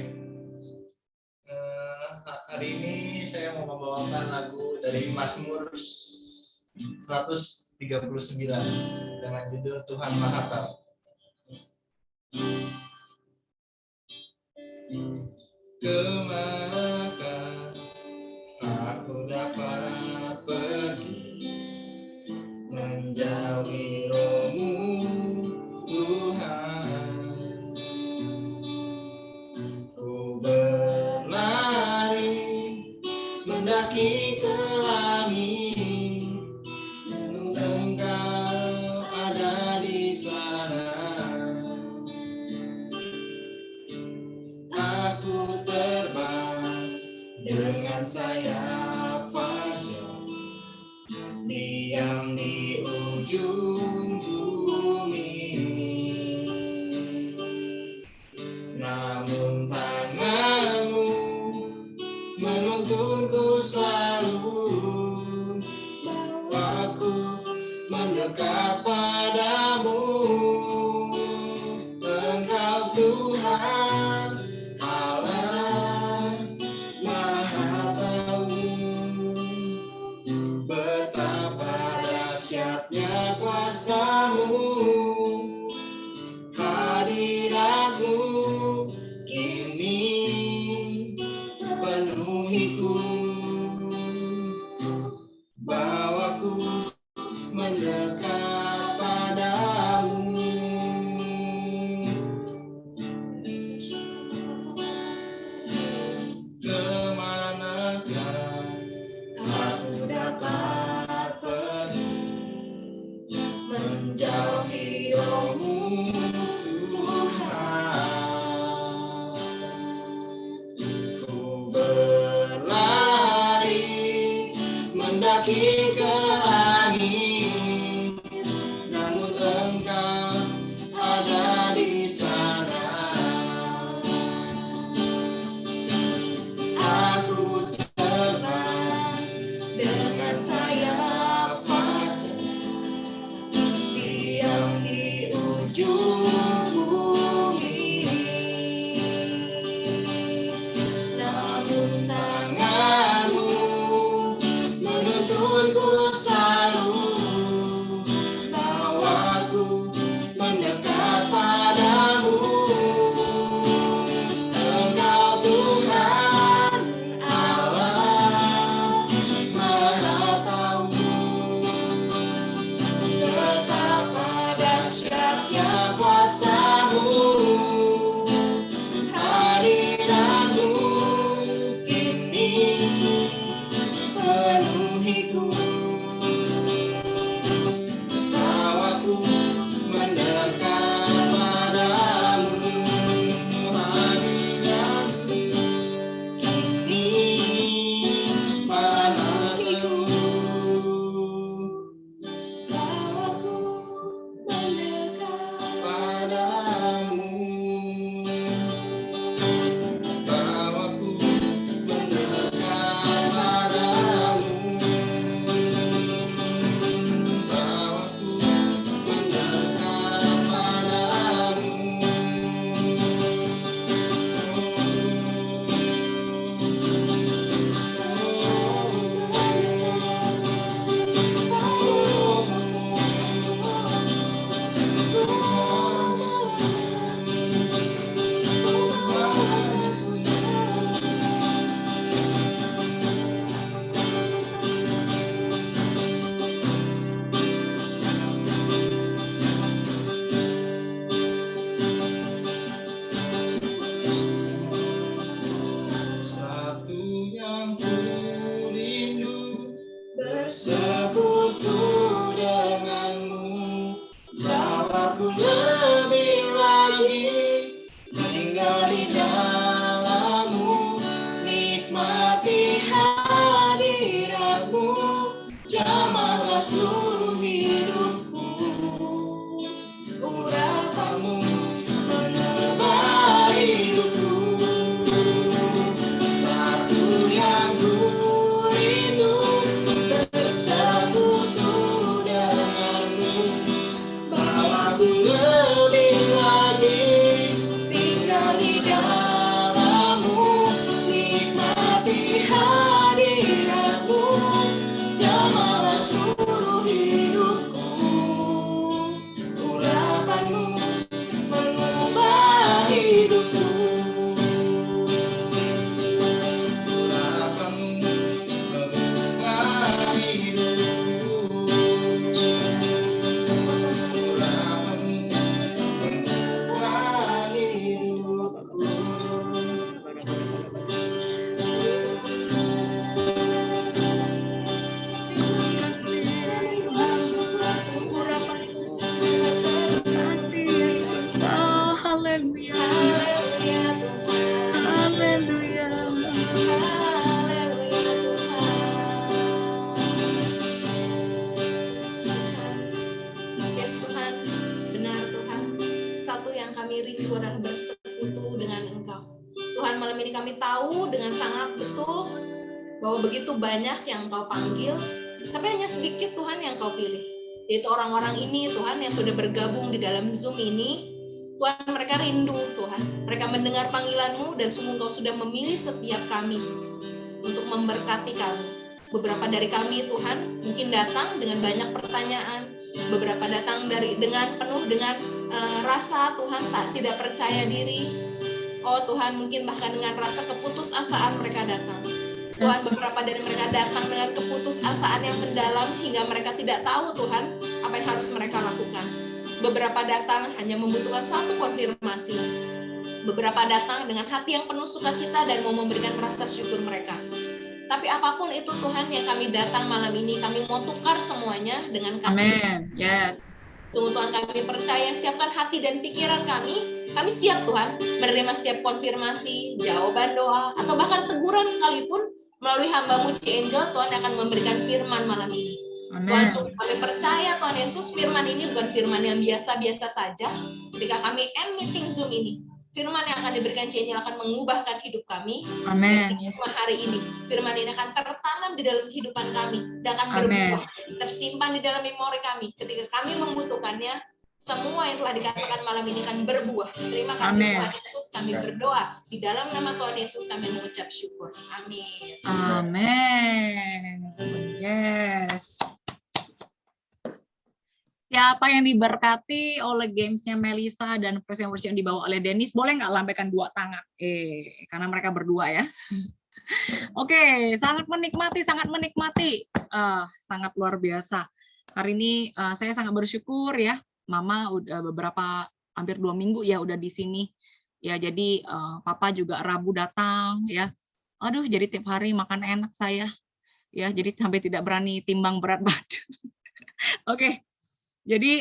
Hari ini saya mau membawakan lagu dari Mazmur 139 dengan judul Tuhan Maha Tahu. Kemanakah aku dapat pergi menjauhi Roh-Mu, Tuhan? Ku berlari mendaki ke langit, Engkau ujung bumi. Namun tanganmu menuntunku selalu, bawaku mendekat padamu. Engkau Tuhan Allah Maha Tahu, betapa dahsyatnya kuasa-Mu, hadirat-Mu kini penuhiku, bawaku mendekat padamu. Kemanakah aku dapat pergi menjauhi Roh-Mu, Tuhan? Ku berlari mendaki ke langit, namun Engkau ada di sana. Aku terbang dengan sayap fajar, diam di ujung bumi. Namun tanganmu menuntunku bahwa begitu banyak yang Engkau panggil, tapi hanya sedikit Tuhan yang Kau pilih. Yaitu orang-orang ini Tuhan yang sudah bergabung di dalam Zoom ini. Tuhan, mereka rindu Tuhan. Mereka mendengar panggilan-Mu dan sungguh Engkau sudah memilih setiap kami untuk memberkati kami. Beberapa dari kami Tuhan mungkin datang dengan banyak pertanyaan. Beberapa datang dengan penuh dengan rasa Tuhan tidak percaya diri. Oh Tuhan, mungkin bahkan dengan rasa keputusasaan mereka datang. Tuhan, beberapa dari mereka datang dengan keputusasaan yang mendalam hingga mereka tidak tahu Tuhan apa yang harus mereka lakukan. Beberapa datang hanya membutuhkan satu konfirmasi. Beberapa datang dengan hati yang penuh sukacita dan mau memberikan rasa syukur mereka. Tapi apapun itu Tuhan yang kami datang malam ini, kami mau tukar semuanya dengan kasih. Amen. Yes. Sungguh Tuhan, kami percaya, siapkan hati dan pikiran kami. Kami siap Tuhan menerima setiap konfirmasi, jawaban doa, atau bahkan teguran sekalipun melalui hamba-Mu Ci Angel. Tuhan akan memberikan firman malam ini. Tuhan, sungguh kami percaya Tuhan Yesus, firman ini bukan firman yang biasa-biasa saja. Ketika kami end meeting Zoom ini, firman yang akan diberikan Ci Angel akan mengubahkan hidup kami. Amen. Hari ini, firman ini akan tertanam di dalam kehidupan kami dan akan berbuah, tersimpan di dalam memori kami. Ketika kami membutuhkannya, semua yang telah dikatakan malam ini akan berbuah. Terima kasih Tuhan Yesus, kami berdoa. Di dalam nama Tuhan Yesus kami mengucap syukur. Amin. Amin. Yes. Siapa yang diberkati oleh gamesnya Melisa dan present worship yang dibawa oleh Dennis, boleh nggak lambaikan 2 tangan? Karena mereka berdua ya. Oke, sangat menikmati, sangat luar biasa. Hari ini saya sangat bersyukur ya. Mama udah hampir 2 minggu ya udah di sini. Ya, jadi Papa juga Rabu datang ya. Aduh, jadi tiap hari makan enak saya. Ya, jadi sampai tidak berani timbang berat badan. Oke. Jadi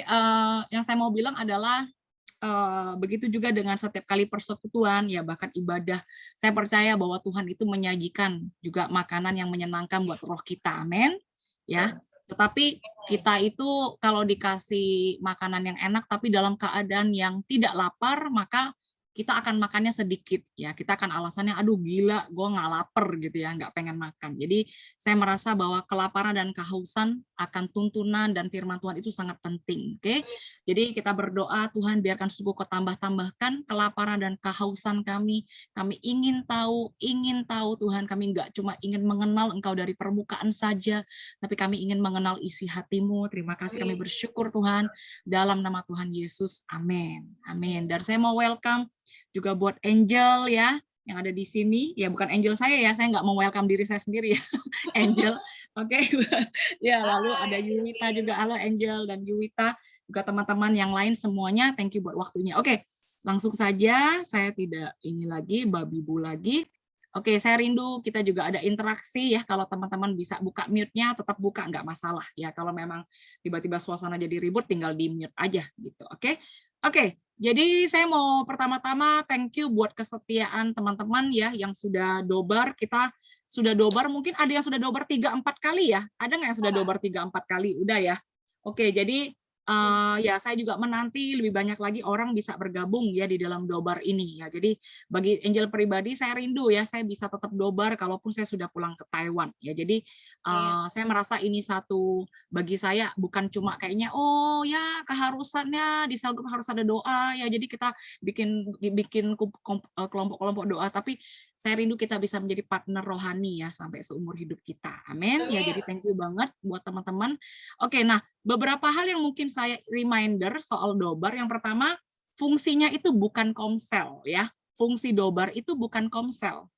yang saya mau bilang adalah begitu juga dengan setiap kali persekutuan ya, bahkan ibadah. Saya percaya bahwa Tuhan itu menyajikan juga makanan yang menyenangkan buat roh kita. Amin. Ya. Tetapi kita itu kalau dikasih makanan yang enak tapi dalam keadaan yang tidak lapar, maka kita akan makannya sedikit ya. Kita akan alasannya, aduh gila, gue nggak lapar gitu ya, nggak pengen makan. Jadi saya merasa bahwa kelaparan dan kehausan akan tuntunan dan firman Tuhan itu sangat penting. Oke, jadi kita berdoa, Tuhan biarkan sungguh Kau tambahkan kelaparan dan kehausan kami. Kami ingin tahu Tuhan. Kami nggak cuma ingin mengenal Engkau dari permukaan saja, tapi kami ingin mengenal isi hati-Mu. Terima kasih, kami bersyukur Tuhan dalam nama Tuhan Yesus. Amin. Amin. Dan saya mau welcome juga buat Angel ya yang ada di sini, ya bukan Angel saya ya, saya nggak mau welcome diri saya sendiri ya. Angel, oke. Ya, lalu ada Yuwita juga, halo Angel dan Yuwita, juga teman-teman yang lain semuanya, thank you buat waktunya. Oke, langsung saja, saya tidak ini lagi, babi bu lagi. Oke, saya rindu kita juga ada interaksi ya, kalau teman-teman bisa buka mute-nya, tetap buka, nggak masalah ya. Kalau memang tiba-tiba suasana jadi ribut, tinggal di mute aja gitu, oke? Oke, jadi saya mau pertama-tama thank you buat kesetiaan teman-teman ya yang sudah dobar. Kita sudah dobar, mungkin ada yang sudah dobar 3-4 kali ya. Ada nggak yang sudah dobar 3-4 kali? Udah ya. Oke, jadi ya saya juga menanti lebih banyak lagi orang bisa bergabung ya di dalam dobar ini ya. Jadi bagi Angel pribadi saya rindu ya saya bisa tetap dobar kalaupun saya sudah pulang ke Taiwan ya. Jadi saya merasa ini satu bagi saya bukan cuma kayaknya oh ya keharusannya di sel grup harus ada doa ya. Jadi kita bikin kelompok-kelompok doa, tapi saya rindu kita bisa menjadi partner rohani ya sampai seumur hidup kita. Amin. Ya, jadi thank you banget buat teman-teman. Oke, nah beberapa hal yang mungkin saya reminder soal dobar. Yang pertama, fungsinya itu bukan komsel ya. Fungsi dobar itu bukan komsel.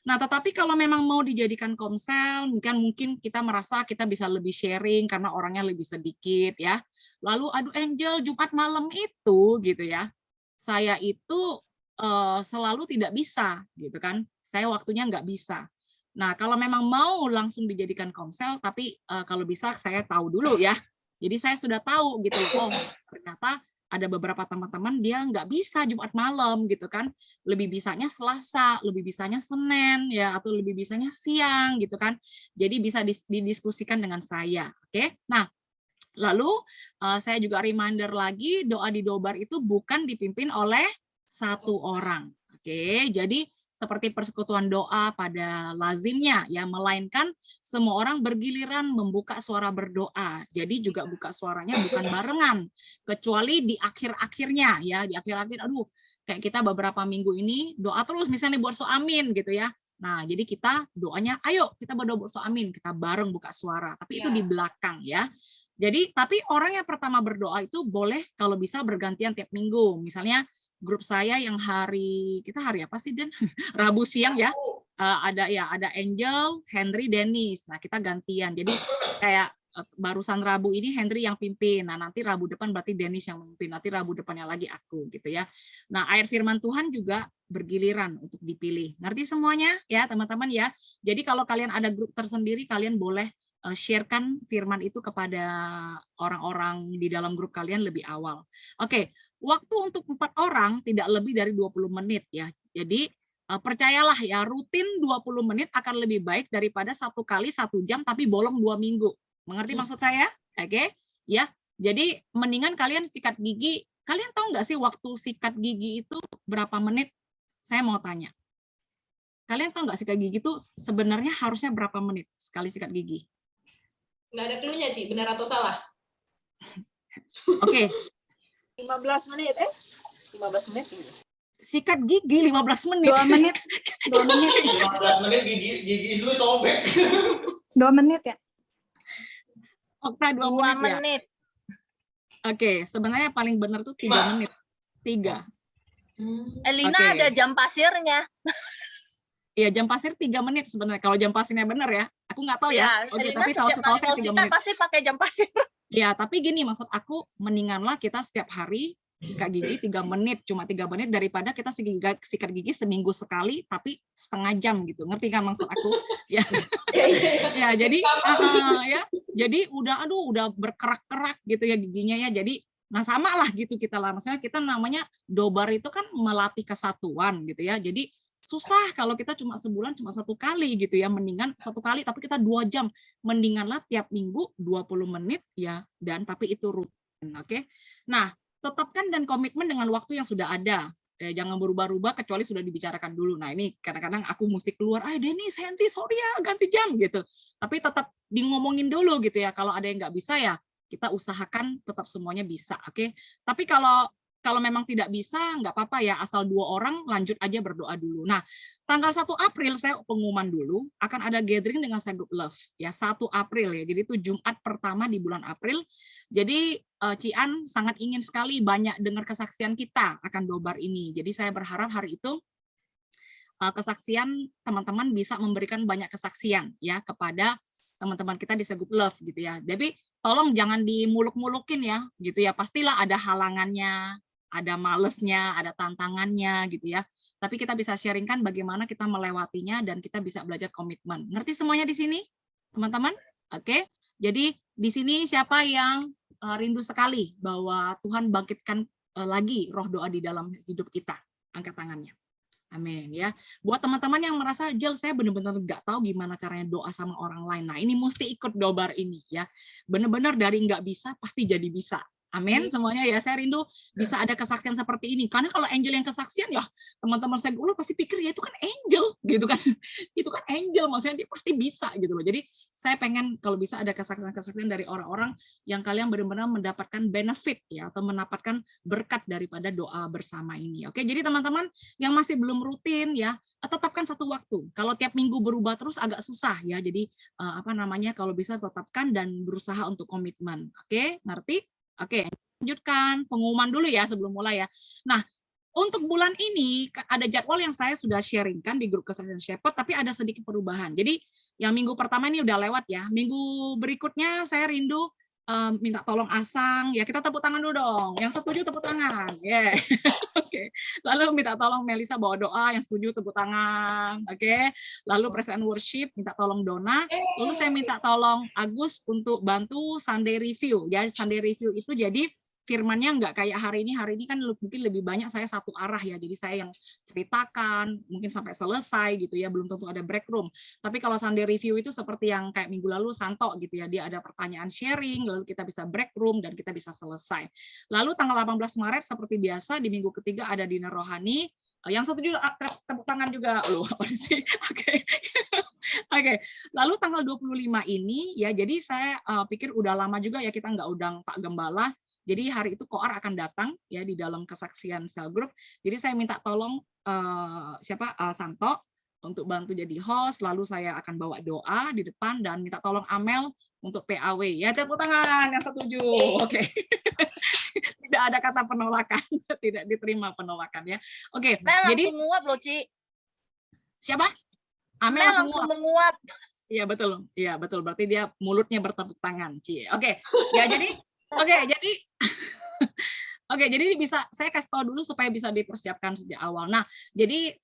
Nah, tetapi kalau memang mau dijadikan komsel, mungkin kita merasa kita bisa lebih sharing karena orangnya lebih sedikit ya. Lalu aduh Angel Jumat malam itu gitu ya. Saya itu selalu tidak bisa gitu kan, saya waktunya nggak bisa. Nah kalau memang mau langsung dijadikan komsel, tapi kalau bisa saya tahu dulu ya, jadi saya sudah tahu gitu loh, oh ternyata ada beberapa teman-teman dia nggak bisa Jumat malam gitu kan, lebih bisanya Selasa, lebih bisanya Senin ya, atau lebih bisanya siang gitu kan, jadi bisa didiskusikan dengan saya. Oke, nah lalu saya juga reminder lagi, doa di dobar itu bukan dipimpin oleh satu orang. Oke, jadi seperti persekutuan doa pada lazimnya ya, melainkan semua orang bergiliran membuka suara berdoa. Jadi juga buka suaranya bukan barengan, kecuali di akhir-akhirnya ya, di akhir-akhir aduh kayak kita beberapa minggu ini doa terus misalnya buat amin gitu ya. Nah, jadi kita doanya ayo kita berdoa buat amin, kita bareng buka suara, tapi itu di belakang ya. Jadi tapi orang yang pertama berdoa itu boleh kalau bisa bergantian tiap minggu. Misalnya grup saya yang kita hari apa sih, Den? Rabu siang ya. Ada Angel, Henry, Dennis. Nah, kita gantian. Jadi kayak barusan Rabu ini Henry yang pimpin. Nah, nanti Rabu depan berarti Dennis yang memimpin. Nanti Rabu depannya lagi aku gitu ya. Nah, air firman Tuhan juga bergiliran untuk dipilih. Ngerti semuanya ya, teman-teman ya. Jadi kalau kalian ada grup tersendiri, kalian boleh sharekan firman itu kepada orang-orang di dalam grup kalian lebih awal. Oke, waktu untuk 4 orang tidak lebih dari 20 menit ya. Jadi percayalah ya, rutin 20 menit akan lebih baik daripada 1 kali 1 jam tapi bolong 2 minggu. Mengerti maksud saya? Oke, ya. Jadi mendingan kalian sikat gigi. Kalian tahu nggak sih waktu sikat gigi itu berapa menit? Saya mau tanya. Kalian tahu nggak sikat gigi itu sebenarnya harusnya berapa menit sekali sikat gigi? Nggak ada clue-nya, Ci. Benar atau salah? Oke. 15 menit, 15 menit. Sikat gigi 15 menit. 2 menit. 2 menit. 15 menit gigi lu sobek. 2 menit ya? Okta 2 menit. Ya? Oke, sebenarnya paling benar tuh 3 menit. 3. Elina ada jam pasirnya. Iya, jam pasir 3 menit sebenarnya. Kalau jam pasirnya benar ya. Aku nggak tahu ya. Oke, Elina tapi setiap tahu kali saya mau 3 sikat menit. pasti pakai jam pasir. Ya, tapi gini maksud aku, mendinganlah kita setiap hari sikat gigi 3 menit, cuma 3 menit daripada kita sikat gigi seminggu sekali tapi setengah jam gitu. Ngerti kan maksud aku? Ya. Ya, jadi ya. Jadi udah berkerak-kerak gitu ya giginya ya. Jadi nah sama lah gitu kita lah. Maksudnya kita namanya dobar itu kan melatih kesatuan gitu ya. Jadi susah kalau kita cuma sebulan cuma 1 kali gitu ya, mendingan 1 kali tapi kita 2 jam, mendinganlah tiap minggu 20 menit ya, dan tapi itu rutin. Oke. Nah, tetapkan dan komitmen dengan waktu yang sudah ada. Jangan berubah-ubah kecuali sudah dibicarakan dulu. Nah, ini kadang-kadang aku mesti keluar, Dennis, Henry, sorry ya ganti jam gitu. Tapi tetap di ngomongin dulu gitu ya. Kalau ada yang nggak bisa ya kita usahakan tetap semuanya bisa. Oke. Tapi kalau memang tidak bisa, nggak apa-apa ya, asal 2 orang lanjut aja berdoa dulu. Nah, tanggal 1 April saya pengumuman dulu, akan ada gathering dengan saya Group Love. Ya, 1 April ya, jadi itu Jumat pertama di bulan April. Jadi, Cian sangat ingin sekali banyak dengar kesaksian kita akan dobar ini. Jadi saya berharap hari itu, kesaksian teman-teman bisa memberikan banyak kesaksian ya kepada teman-teman kita di Segup Love gitu ya. Jadi tolong jangan dimuluk-mulukin ya gitu ya. Pastilah ada halangannya, ada malesnya, ada tantangannya gitu ya. Tapi kita bisa sharingkan bagaimana kita melewatinya dan kita bisa belajar komitmen. Ngerti semuanya di sini, teman-teman? Oke. Jadi di sini siapa yang rindu sekali bahwa Tuhan bangkitkan lagi roh doa di dalam hidup kita? Angkat tangannya. Amin ya. Buat teman-teman yang merasa, Jel, saya benar-benar nggak tahu gimana caranya doa sama orang lain. Nah, ini mesti ikut dobar ini ya. Benar-benar dari nggak bisa pasti jadi bisa. Amin semuanya ya. Saya rindu bisa ada kesaksian seperti ini. Karena kalau Angel yang kesaksian ya teman-teman saya dulu pasti pikir ya itu kan Angel gitu kan. Itu kan Angel, maksudnya dia pasti bisa gitu loh. Jadi saya pengen kalau bisa ada kesaksian-kesaksian dari orang-orang yang kalian benar-benar mendapatkan benefit ya, atau mendapatkan berkat daripada doa bersama ini. Oke, jadi teman-teman yang masih belum rutin ya, tetapkan satu waktu. Kalau tiap minggu berubah terus agak susah ya. Jadi kalau bisa tetapkan dan berusaha untuk komitmen. Oke, ngerti? Oke, lanjutkan pengumuman dulu ya sebelum mulai ya. Nah, untuk bulan ini ada jadwal yang saya sudah sharingkan di grup Kesaksian Shepherd, tapi ada sedikit perubahan. Jadi yang minggu pertama ini udah lewat ya. Minggu berikutnya saya rindu minta tolong Asang ya, kita tepuk tangan dulu dong. Yang setuju tepuk tangan. Yeah. Oke. Lalu minta tolong Melisa bawa doa, yang setuju tepuk tangan. Oke. Lalu present worship minta tolong Dona. Lalu saya minta tolong Agus untuk bantu Sunday review. Ya, Sunday review itu jadi firmannya nggak kayak hari ini kan mungkin lebih banyak saya satu arah ya, jadi saya yang ceritakan mungkin sampai selesai gitu ya, belum tentu ada break room. Tapi kalau Sunday review itu seperti yang kayak minggu lalu Santo gitu ya, dia ada pertanyaan sharing, lalu kita bisa break room dan kita bisa selesai. Lalu tanggal 18 Maret seperti biasa di minggu ketiga ada dinner rohani, Yang setuju tepuk tangan juga. Loh, apa sih? Oke. Oke. Lalu tanggal 25 ini ya, jadi saya pikir udah lama juga ya kita nggak undang Pak Gembala. Jadi hari itu Koar akan datang ya di dalam kesaksian cell group. Jadi saya minta tolong Santo untuk bantu jadi host, lalu saya akan bawa doa di depan dan minta tolong Amel untuk PAW. Ya, tepuk tangan yang setuju. Oke. Tidak ada kata penolakan, tidak diterima penolakan ya. Oke, jadi langsung nguap loh, Ci. Siapa? Amel langsung menguap. Iya, betul. Iya, betul. Berarti dia mulutnya bertepuk tangan, Ci. Oke. Ya, jadi Oke, jadi bisa saya kasih tahu dulu supaya bisa dipersiapkan sejak awal. Nah, jadi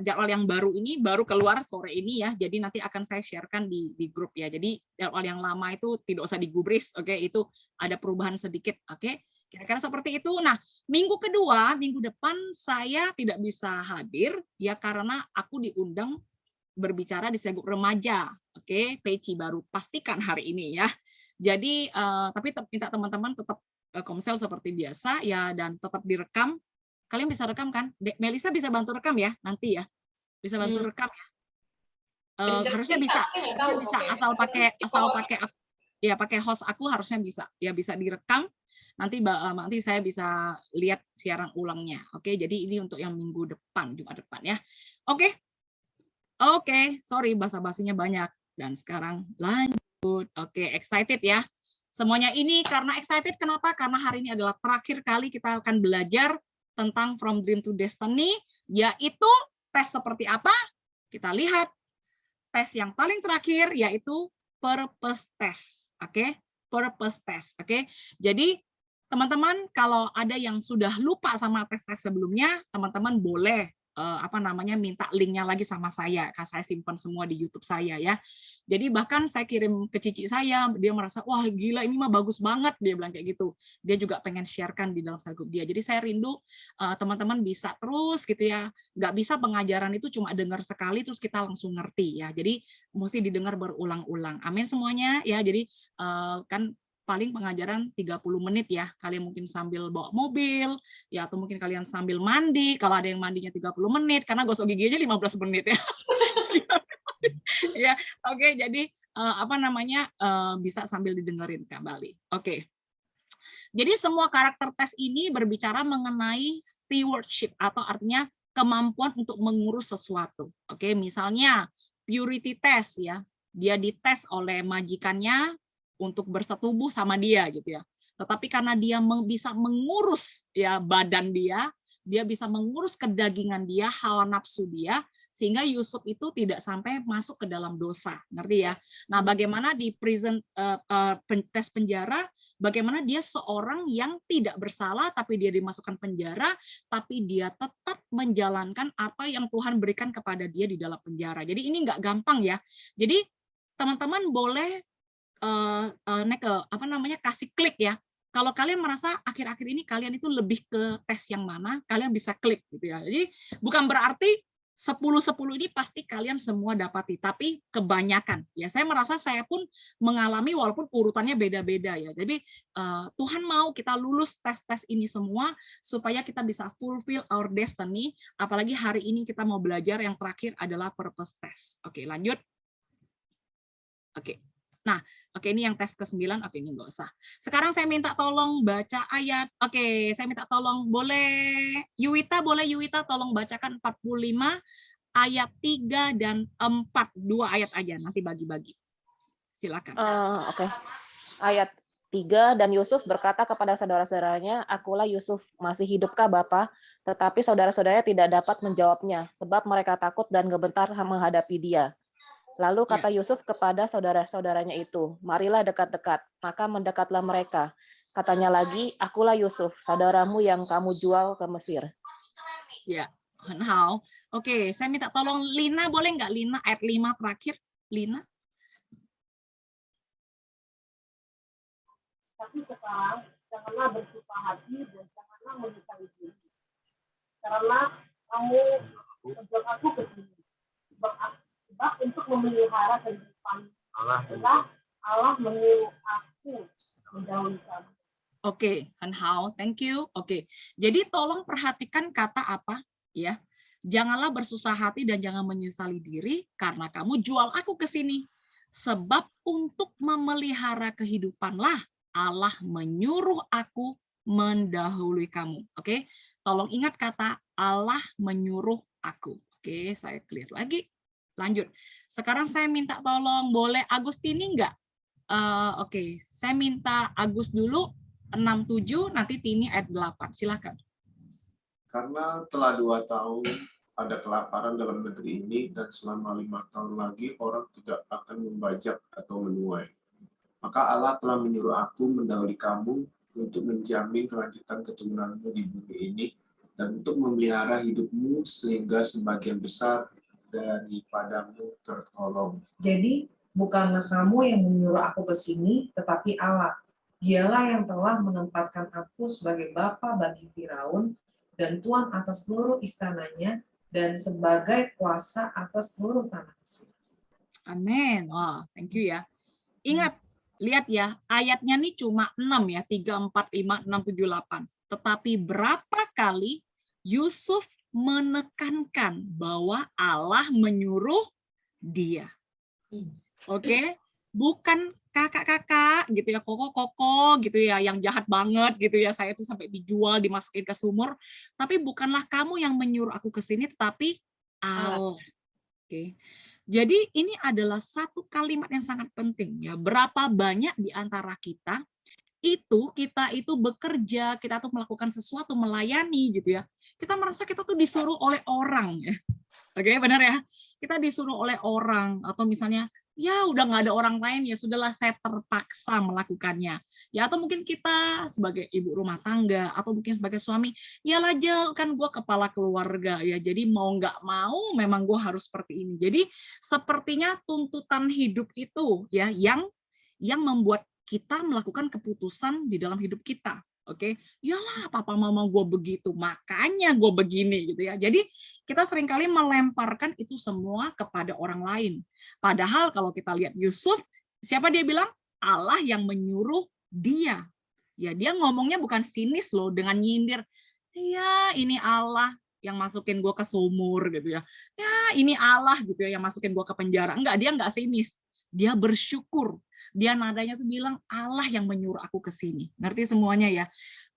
jadwal yang baru ini baru keluar sore ini ya. Jadi nanti akan saya sharekan di grup ya. Jadi jadwal yang lama itu tidak usah digubris, oke? Itu ada perubahan sedikit, oke? Kira-kira seperti itu. Nah, minggu kedua, minggu depan saya tidak bisa hadir ya karena aku diundang berbicara di Segrup Remaja, oke? Peci baru pastikan hari ini ya. Jadi tapi minta teman-teman tetap komsel seperti biasa ya dan tetap direkam. Kalian bisa rekam kan? Melisa bisa bantu rekam ya nanti ya. Bisa bantu rekam ya. Harusnya bisa. Asal pakai pakai host aku harusnya bisa. Ya bisa direkam. Nanti saya bisa lihat siaran ulangnya. Oke, jadi ini untuk yang minggu depan, Jumat depan ya. Oke. Oke, sorry basa-basinya banyak dan sekarang lanjut. Oke, excited ya. Semuanya ini karena excited kenapa? Karena hari ini adalah terakhir kali kita akan belajar tentang From Dream to Destiny, yaitu tes seperti apa? Kita lihat tes yang paling terakhir yaitu purpose test. Oke, purpose test. Oke, jadi teman-teman kalau ada yang sudah lupa sama tes-tes sebelumnya, teman-teman boleh minta linknya lagi sama saya. Saya simpan semua di YouTube saya ya. Jadi bahkan saya kirim ke cici saya, dia merasa wah gila ini mah bagus banget, dia bilang kayak gitu. Dia juga pengen sharekan di dalam grup dia. Jadi saya rindu teman-teman bisa terus gitu ya. Nggak bisa pengajaran itu cuma dengar sekali terus kita langsung ngerti ya. Jadi mesti didengar berulang-ulang. Amin semuanya ya. Jadi kan paling pengajaran 30 menit ya. Kalian mungkin sambil bawa mobil, ya atau mungkin kalian sambil mandi, kalau ada yang mandinya 30 menit, karena gosok gigi aja 15 menit ya. Ya, oke, jadi bisa sambil didengerin kembali. Oke. Jadi semua karakter tes ini berbicara mengenai stewardship atau artinya kemampuan untuk mengurus sesuatu. Oke, misalnya purity test ya. Dia dites oleh majikannya untuk bersetubuh sama dia gitu ya. Tetapi karena dia bisa mengurus ya badan dia bisa mengurus kedagingan dia, hawa nafsu dia, sehingga Yusuf itu tidak sampai masuk ke dalam dosa. Ngerti ya? Nah, bagaimana di prison tes penjara, bagaimana dia seorang yang tidak bersalah tapi dia dimasukkan penjara, tapi dia tetap menjalankan apa yang Tuhan berikan kepada dia di dalam penjara. Jadi ini nggak gampang ya. Jadi teman-teman boleh kasih klik ya. Kalau kalian merasa akhir-akhir ini kalian itu lebih ke tes yang mana, kalian bisa klik gitu ya. Jadi bukan berarti 10-10 ini pasti kalian semua dapati, tapi kebanyakan. Ya saya merasa saya pun mengalami walaupun urutannya beda-beda ya. Jadi Tuhan mau kita lulus tes-tes ini semua supaya kita bisa fulfill our destiny. Apalagi hari ini kita mau belajar yang terakhir adalah purpose test. Oke, lanjut. Oke. Nah, oke ini yang tes ke-9, oke ini nggak usah. Sekarang saya minta tolong baca ayat, oke saya minta tolong boleh Yuwita tolong bacakan 45 ayat 3 dan 4, 2 ayat aja, nanti bagi-bagi. Silakan. Oke. Ayat 3, dan Yusuf berkata kepada saudara-saudaranya, akulah Yusuf, masih hidupkah Bapa? Tetapi saudara-saudaranya tidak dapat menjawabnya, sebab mereka takut dan gemetar menghadapi dia. Lalu kata Yusuf kepada saudara-saudaranya itu, marilah dekat-dekat. Maka mendekatlah mereka. Katanya lagi, akulah Yusuf, saudaramu yang kamu jual ke Mesir. Ya, how? Oke, saya minta tolong Lina, boleh nggak Lina ayat 5 terakhir? Lina? Tapi sekarang, janganlah bersuka hati dan janganlah menyesali diri. Karena kamu menjual aku ke sini. Sebab untuk memelihara kehidupan Allah menyuruh aku menjauhi kamu. Oke, and how? Thank you. Oke, jadi tolong perhatikan kata apa ya. Janganlah bersusah hati dan jangan menyesali diri karena kamu jual aku ke sini. Sebab untuk memelihara kehidupanlah Allah menyuruh aku mendahului kamu. Oke, tolong ingat kata Allah menyuruh aku. Oke, saya clear lagi. Lanjut. Sekarang saya minta tolong, boleh Agustini enggak? Oke, saya minta Agus dulu 67, nanti Tini ayat 8. Silakan. Karena telah 2 tahun ada kelaparan dalam negeri ini, dan selama 5 tahun lagi orang tidak akan membajak atau menuai. Maka Allah telah menyuruh aku mendahului kamu untuk menjamin kelanjutan keturunanmu di bumi ini, dan untuk memelihara hidupmu sehingga sebagian besar daripadamu tertolong. Jadi, bukanlah kamu yang menyuruh aku ke sini, tetapi Allah. Dialah yang telah menempatkan aku sebagai bapa bagi Firaun dan tuan atas seluruh istananya dan sebagai kuasa atas seluruh tanah Mesir. Amin. Wah, thank you ya. Ingat, lihat ya, ayatnya nih cuma 6 ya, 3, 4, 5, 6, 7, 8. Tetapi berapa kali Yusuf menekankan bahwa Allah menyuruh dia. Oke, bukan kakak-kakak gitu ya, koko-koko gitu ya, yang jahat banget gitu ya, saya tuh sampai dijual, dimasukin ke sumur. Tapi bukanlah kamu yang menyuruh aku ke sini, tetapi Allah. Oke. Jadi ini adalah satu kalimat yang sangat penting ya. Berapa banyak di antara kita itu bekerja, kita tuh melakukan sesuatu, melayani gitu ya. Kita merasa kita tuh disuruh oleh orang ya. Oke, benar ya. Kita disuruh oleh orang, atau misalnya ya udah nggak ada orang lain, ya sudahlah saya terpaksa melakukannya. Ya, atau mungkin kita sebagai ibu rumah tangga atau mungkin sebagai suami, ya lah Jel, kan gue kepala keluarga ya, jadi mau nggak mau memang gue harus seperti ini. Jadi sepertinya tuntutan hidup itu ya yang membuat kita melakukan keputusan di dalam hidup kita. Oke, yalah papa mama gue begitu, makanya gue begini gitu ya. Jadi kita seringkali melemparkan itu semua kepada orang lain. Padahal kalau kita lihat Yusuf, siapa dia bilang? Allah yang menyuruh dia. Ya, dia ngomongnya bukan sinis loh dengan nyindir. Ya, ini Allah yang masukin gue ke sumur gitu ya. Ya, ini Allah gitu ya yang masukin gue ke penjara. Enggak, dia enggak sinis. Dia bersyukur. Dia nadanya tuh bilang Allah yang menyuruh aku ke sini. Ngerti semuanya ya?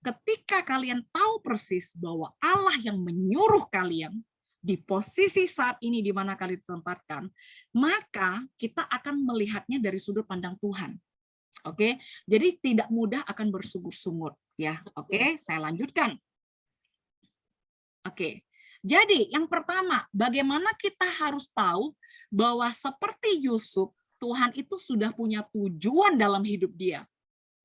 Ketika kalian tahu persis bahwa Allah yang menyuruh kalian di posisi saat ini di mana kalian ditempatkan, maka kita akan melihatnya dari sudut pandang Tuhan. Oke? Jadi tidak mudah akan bersungut-sungut ya. Oke, saya lanjutkan. Oke. Jadi yang pertama, bagaimana kita harus tahu bahwa seperti Yusuf, Tuhan itu sudah punya tujuan dalam hidup dia.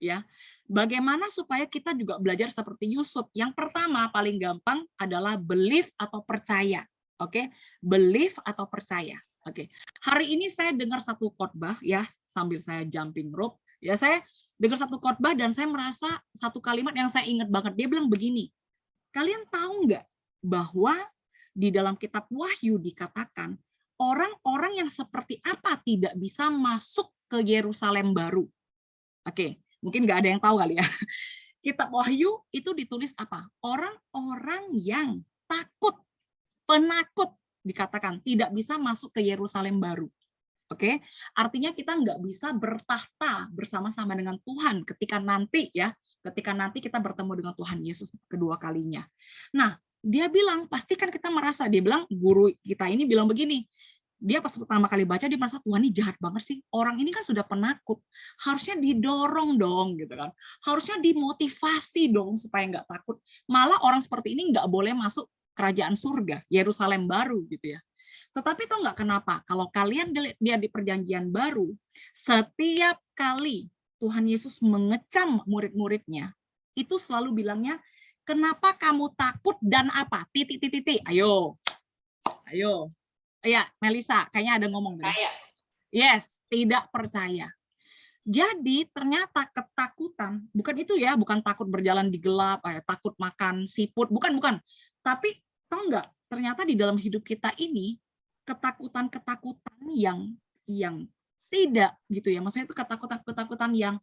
Ya. Bagaimana supaya kita juga belajar seperti Yusuf? Yang pertama paling gampang adalah believe atau percaya. Oke, believe atau percaya. Oke. Hari ini saya dengar satu khotbah ya, sambil saya jumping rope. Ya, saya dengar satu khotbah dan saya merasa satu kalimat yang saya ingat banget. Dia bilang begini. Kalian tahu nggak bahwa di dalam kitab Wahyu dikatakan orang-orang yang seperti apa tidak bisa masuk ke Yerusalem baru. Oke, mungkin nggak ada yang tahu kali ya. Kitab Wahyu itu ditulis apa? Orang-orang yang takut, penakut dikatakan tidak bisa masuk ke Yerusalem baru. Oke, artinya kita nggak bisa bertahta bersama-sama dengan Tuhan ketika nanti kita bertemu dengan Tuhan Yesus kedua kalinya. Nah, dia bilang, pastikan kita merasa, dia bilang, guru kita ini bilang begini, dia pas pertama kali baca, dia merasa Tuhan ini jahat banget sih, orang ini kan sudah penakut, harusnya didorong dong, gitu kan, harusnya dimotivasi dong supaya nggak takut, malah orang seperti ini nggak boleh masuk kerajaan surga, Yerusalem baru, gitu ya. Tetapi tahu nggak kenapa, kalau kalian lihat di perjanjian baru, setiap kali Tuhan Yesus mengecam murid-muridnya, itu selalu bilangnya, kenapa kamu takut dan apa? Titik-titik. Ayo. Ya, Melisa, kayaknya ada ngomong. Yes, tidak percaya. Jadi ternyata ketakutan, bukan itu ya, bukan takut berjalan di gelap, takut makan siput, bukan. Tapi tahu nggak? Ternyata di dalam hidup kita ini ketakutan-ketakutan yang tidak gitu ya. Maksudnya itu ketakutan yang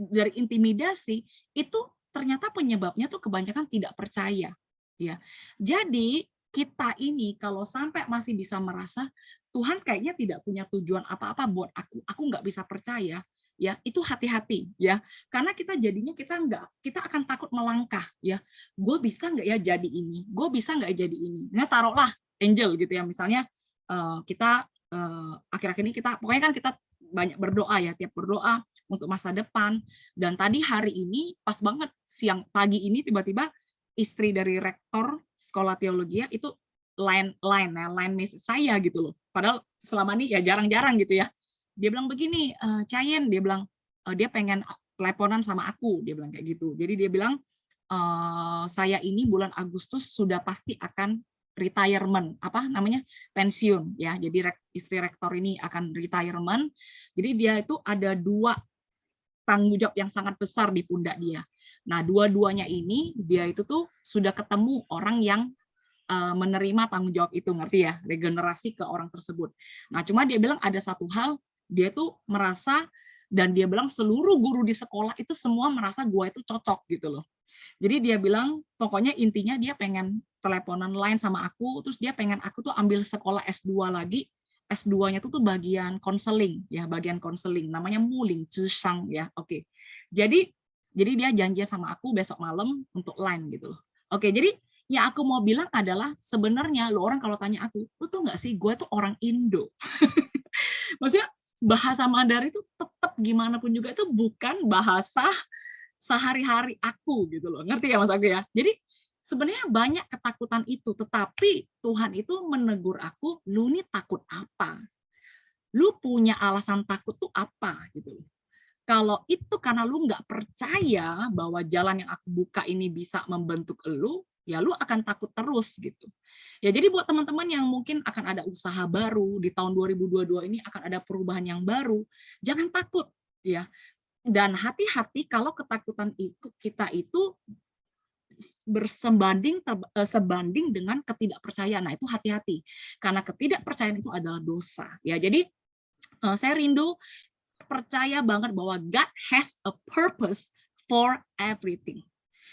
dari intimidasi itu ternyata penyebabnya tuh kebanyakan tidak percaya. Ya. Jadi kita ini kalau sampai masih bisa merasa Tuhan kayaknya tidak punya tujuan apa-apa buat aku nggak bisa percaya, ya itu hati-hati ya, karena kita jadinya kita akan takut melangkah ya. Gue bisa nggak ya jadi ini, gue bisa nggak jadi ini. Nah taruhlah Angel gitu ya, misalnya kita akhir-akhir ini pokoknya kan kita banyak berdoa ya, tiap berdoa untuk masa depan. Dan tadi hari ini pas banget pagi ini tiba-tiba istri dari rektor sekolah teologi itu line message saya gitu loh. Padahal selama ini ya jarang-jarang gitu ya. Dia bilang begini, Cayen, dia bilang dia pengen teleponan sama aku, dia bilang kayak gitu. Jadi dia bilang saya ini bulan Agustus sudah pasti akan retirement, pensiun ya. Jadi istri rektor ini akan retirement. Jadi dia itu ada 2 tanggung jawab yang sangat besar di pundak dia. Nah, dua-duanya ini dia itu tuh sudah ketemu orang yang menerima tanggung jawab itu, ngerti ya, regenerasi ke orang tersebut. Nah, cuma dia bilang ada satu hal, dia tuh merasa, dan dia bilang seluruh guru di sekolah itu semua merasa gue itu cocok gitu loh. Jadi dia bilang pokoknya intinya dia pengen teleponan lain sama aku, terus dia pengen aku tuh ambil sekolah S2 lagi. S2-nya tuh bagian konseling ya, bagian konseling namanya Muling Cusang ya. Oke. Jadi dia janji sama aku besok malam untuk line gitu loh. Oke, jadi yang aku mau bilang adalah sebenarnya lo orang kalau tanya aku, lu tuh nggak sih gue tuh orang Indo. Maksudnya bahasa Mandarin itu tetap gimana pun juga itu bukan bahasa sehari-hari aku gitu loh. Ngerti ya Mas Agus ya? Jadi sebenarnya banyak ketakutan itu, tetapi Tuhan itu menegur aku, lu nih takut apa? Lu punya alasan takut tuh apa gitu loh. Kalau itu karena lu nggak percaya bahwa jalan yang aku buka ini bisa membentuk lu, ya lu akan takut terus gitu. Ya jadi buat teman-teman yang mungkin akan ada usaha baru di tahun 2022 ini akan ada perubahan yang baru, jangan takut ya. Dan hati-hati kalau ketakutan kita itu sebanding dengan ketidakpercayaan. Nah, itu hati-hati. Karena ketidakpercayaan itu adalah dosa. Ya, jadi saya rindu percaya banget bahwa God has a purpose for everything.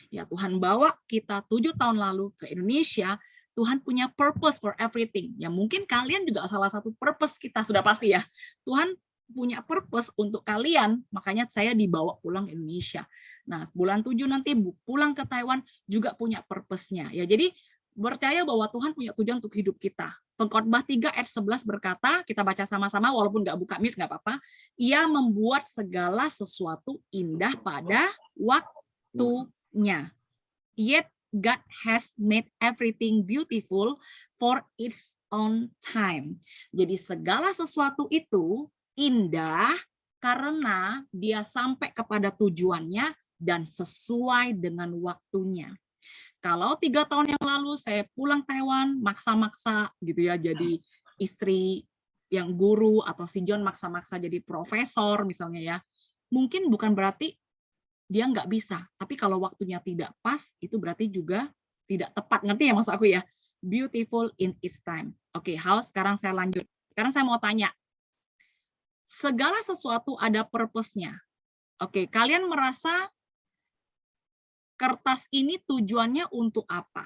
Ya, Tuhan bawa kita 7 tahun lalu ke Indonesia, Tuhan punya purpose for everything. Ya, mungkin kalian juga salah satu purpose kita sudah pasti ya. Tuhan punya purpose untuk kalian, makanya saya dibawa pulang ke Indonesia. Nah, bulan 7 nanti pulang ke Taiwan juga punya purpose-nya. Ya, jadi percaya bahwa Tuhan punya tujuan untuk hidup kita. Pengkhotbah 3 ayat 11 berkata, kita baca sama-sama walaupun nggak buka mute nggak apa-apa. Ia membuat segala sesuatu indah pada waktunya. Yet God has made everything beautiful for its own time. Jadi segala sesuatu itu indah karena dia sampai kepada tujuannya dan sesuai dengan waktunya. Kalau 3 tahun yang lalu saya pulang Taiwan maksa-maksa gitu ya jadi istri yang guru atau si John maksa-maksa jadi profesor misalnya ya, mungkin bukan berarti dia nggak bisa, tapi kalau waktunya tidak pas itu berarti juga tidak tepat. Ngerti ya maksud aku ya? Beautiful in its time. Oke, sekarang saya lanjut. Sekarang saya mau tanya, segala sesuatu ada purpose-nya. Oke, kalian merasa kertas ini tujuannya untuk apa?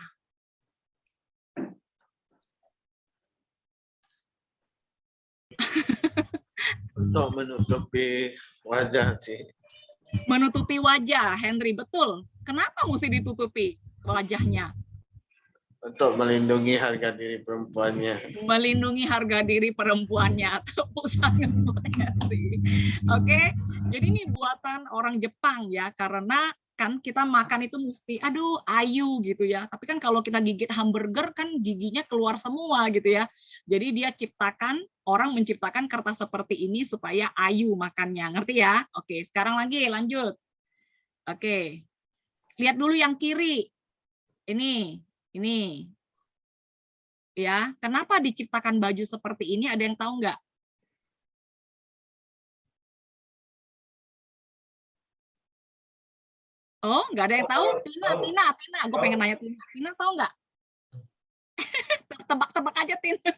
Untuk menutupi wajah sih. Menutupi wajah, Henry, betul. Kenapa mesti ditutupi wajahnya? Untuk melindungi harga diri perempuannya. Melindungi harga diri perempuannya. Tepuk tangan buat Henry. Oke, jadi ini buatan orang Jepang ya, karena kan kita makan itu mesti aduh ayu gitu ya, tapi kan kalau kita gigit hamburger kan giginya keluar semua gitu ya. Jadi dia orang menciptakan kertas seperti ini supaya ayu makannya, ngerti ya? Oke, sekarang lagi lanjut. Oke, lihat dulu yang kiri ini ya, kenapa diciptakan baju seperti ini, ada yang tahu nggak? Oh, nggak ada yang tahu? Tina, gue pengen nanya Tina tahu nggak? Tebak-tebak aja, Tina.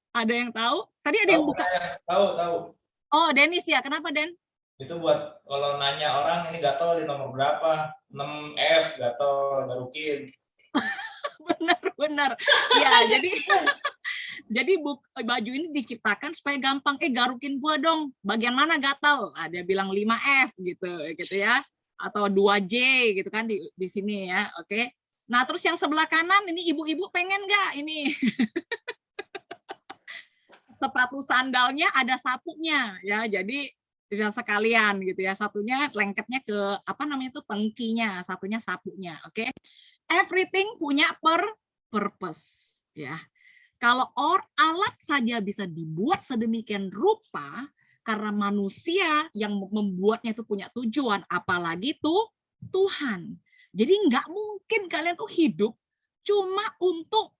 Ada yang tahu? Tadi ada yang buka. Tahu. Oh, Dennis ya, kenapa Den? Itu buat kalau nanya orang ini gatel di nomor berapa, 6F gatel garukin. Benar. Ya, jadi baju ini diciptakan supaya gampang. Garukin gua dong. Bagian mana gatal? Dia bilang 5F gitu ya. Atau 2J gitu kan di sini ya. Oke. Nah, terus yang sebelah kanan ini ibu-ibu pengen nggak ini? Sepatu sandalnya ada sapunya ya. Jadi tidak sekalian gitu ya. Satunya lengketnya ke apa namanya itu tengkinya, satunya sapunya. Oke. Everything punya purpose ya. Kalau alat saja bisa dibuat sedemikian rupa karena manusia yang membuatnya itu punya tujuan, apalagi tuh Tuhan. Jadi nggak mungkin kalian tuh hidup cuma untuk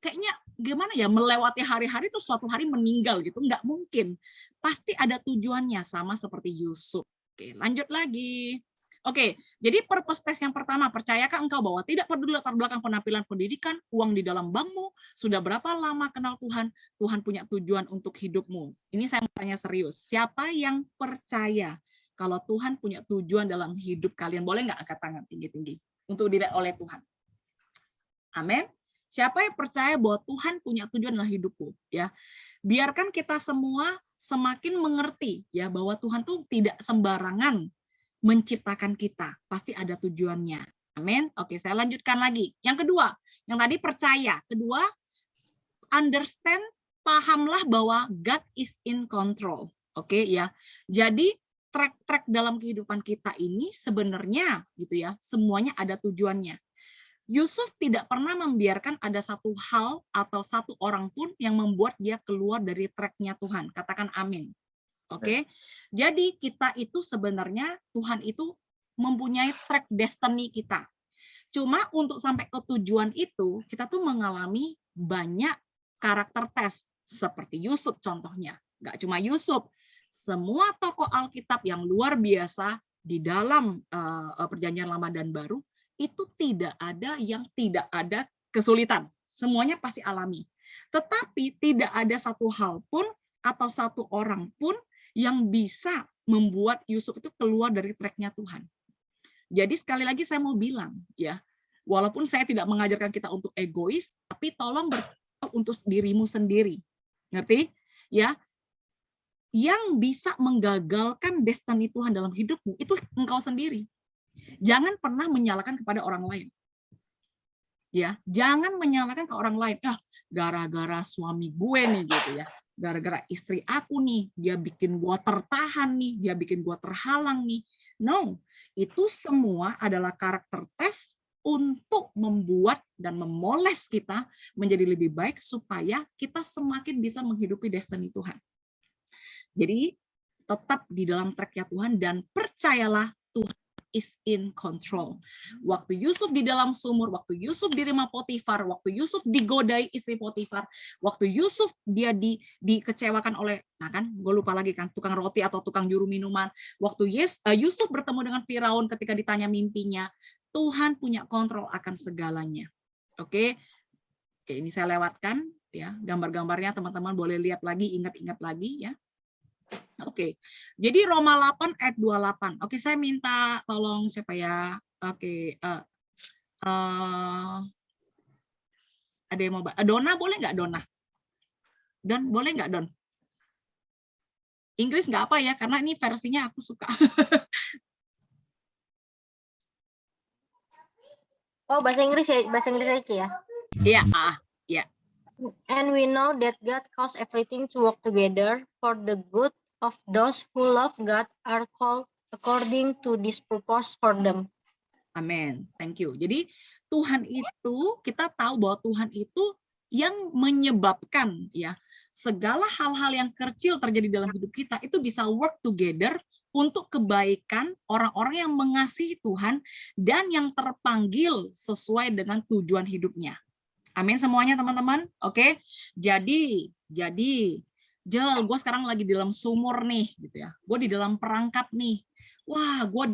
kayaknya gimana ya, melewati hari-hari tuh suatu hari meninggal gitu, nggak mungkin. Pasti ada tujuannya, sama seperti Yusuf. Oke, lanjut lagi. Oke, jadi purpose test yang pertama, percayakah engkau bahwa tidak peduli latar belakang penampilan pendidikan, uang di dalam bankmu, sudah berapa lama kenal Tuhan, Tuhan punya tujuan untuk hidupmu. Ini saya mau tanya serius, siapa yang percaya kalau Tuhan punya tujuan dalam hidup kalian? Boleh nggak angkat tangan tinggi-tinggi untuk dilihat oleh Tuhan? Amin. Siapa yang percaya bahwa Tuhan punya tujuan dalam hidupku? Ya, biarkan kita semua semakin mengerti ya bahwa Tuhan tuh tidak sembarangan menciptakan kita, pasti ada tujuannya. Amin. Oke, saya lanjutkan lagi. Yang kedua, yang tadi percaya. Kedua, understand, pahamlah bahwa God is in control. Oke ya. Jadi track-track dalam kehidupan kita ini sebenarnya gitu ya, semuanya ada tujuannya. Yusuf tidak pernah membiarkan ada satu hal atau satu orang pun yang membuat dia keluar dari track-nya Tuhan. Katakan amin. Oke, jadi kita itu sebenarnya Tuhan itu mempunyai track destiny kita. Cuma untuk sampai ke tujuan itu kita tuh mengalami banyak karakter tes seperti Yusuf contohnya. Nggak cuma Yusuf, semua tokoh Alkitab yang luar biasa di dalam Perjanjian Lama dan Baru itu tidak ada yang tidak ada kesulitan. Semuanya pasti alami. Tetapi tidak ada satu hal pun atau satu orang pun yang bisa membuat Yusuf itu keluar dari track-nya Tuhan. Jadi sekali lagi saya mau bilang ya, walaupun saya tidak mengajarkan kita untuk egois, tapi tolong bertanggung untuk dirimu sendiri. Ngerti? Ya. Yang bisa menggagalkan destiny Tuhan dalam hidupmu itu engkau sendiri. Jangan pernah menyalahkan kepada orang lain. Ya, jangan menyalahkan ke orang lain. Ya, gara-gara suami gue nih gitu ya. Gara-gara istri aku nih, dia bikin gua tertahan nih, dia bikin gua terhalang nih. No, itu semua adalah karakter tes untuk membuat dan memoles kita menjadi lebih baik supaya kita semakin bisa menghidupi destiny Tuhan. Jadi tetap di dalam track-nya Tuhan dan percayalah Tuhan is in control. Waktu Yusuf di dalam sumur, waktu Yusuf di rumah Potifar, waktu Yusuf digodai istri Potifar, waktu Yusuf dia dikecewakan oleh, nah kan, gue lupa lagi kan, tukang roti atau tukang juru minuman. Waktu Yusuf bertemu dengan Firaun ketika ditanya mimpinya, Tuhan punya kontrol akan segalanya. Oke, ini saya lewatkan ya, gambar-gambarnya teman-teman boleh lihat lagi, ingat-ingat lagi ya. Oke, jadi Roma 8 ayat 28. Oke, saya minta tolong siapa ya? Oke, ada yang mau? Dona boleh nggak Dona? Don boleh nggak Don? Inggris nggak apa ya, karena ini versinya aku suka. Oh, bahasa Inggris ya, bahasa Inggris aja ya. Iya, ya. And we know that God causes everything to work together for the good of those who love God are called according to this purpose for them. Amin. Thank you. Jadi Tuhan itu, kita tahu bahwa Tuhan itu yang menyebabkan ya segala hal-hal yang kecil terjadi dalam hidup kita itu bisa work together untuk kebaikan orang-orang yang mengasihi Tuhan dan yang terpanggil sesuai dengan tujuan hidupnya. Amin semuanya teman-teman. Oke. Jadi Jel, gue sekarang lagi di dalam sumur nih, gitu ya. Gue di dalam perangkap nih. wah gue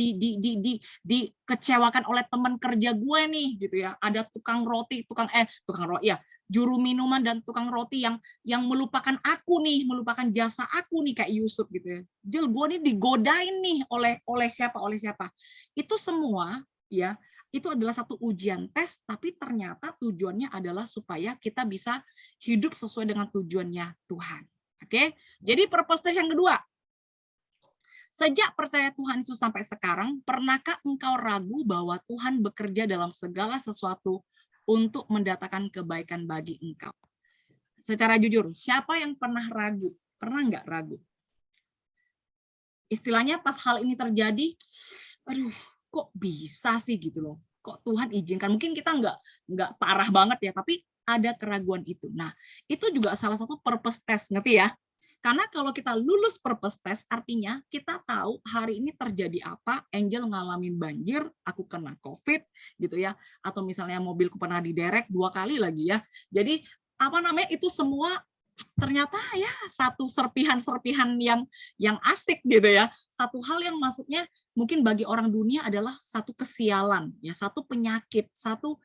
dikecewakan oleh teman kerja gue nih gitu ya. Ada tukang roti, juru minuman dan tukang roti yang melupakan aku nih, melupakan jasa aku nih kayak Yusuf gitu ya. Jel, gue nih digodain nih oleh siapa. Itu semua ya, itu adalah satu ujian tes, tapi ternyata tujuannya adalah supaya kita bisa hidup sesuai dengan tujuannya Tuhan. Oke, jadi purpose test yang kedua. Sejak percaya Tuhan Yesus sampai sekarang, pernahkah engkau ragu bahwa Tuhan bekerja dalam segala sesuatu untuk mendatangkan kebaikan bagi engkau? Secara jujur, siapa yang pernah ragu? Pernah nggak ragu? Istilahnya pas hal ini terjadi, aduh, kok bisa sih gitu loh? Kok Tuhan izinkan? Mungkin kita nggak parah banget ya, tapi ada keraguan itu. Nah, itu juga salah satu purpose test, ngerti ya? Karena kalau kita lulus purpose test, artinya kita tahu hari ini terjadi apa, Angel ngalamin banjir, aku kena COVID, gitu ya, atau misalnya mobilku pernah diderek 2 kali lagi ya. Jadi, itu semua ternyata ya satu serpihan-serpihan yang asik gitu ya. Satu hal yang maksudnya mungkin bagi orang dunia adalah satu kesialan, ya, satu penyakit, satu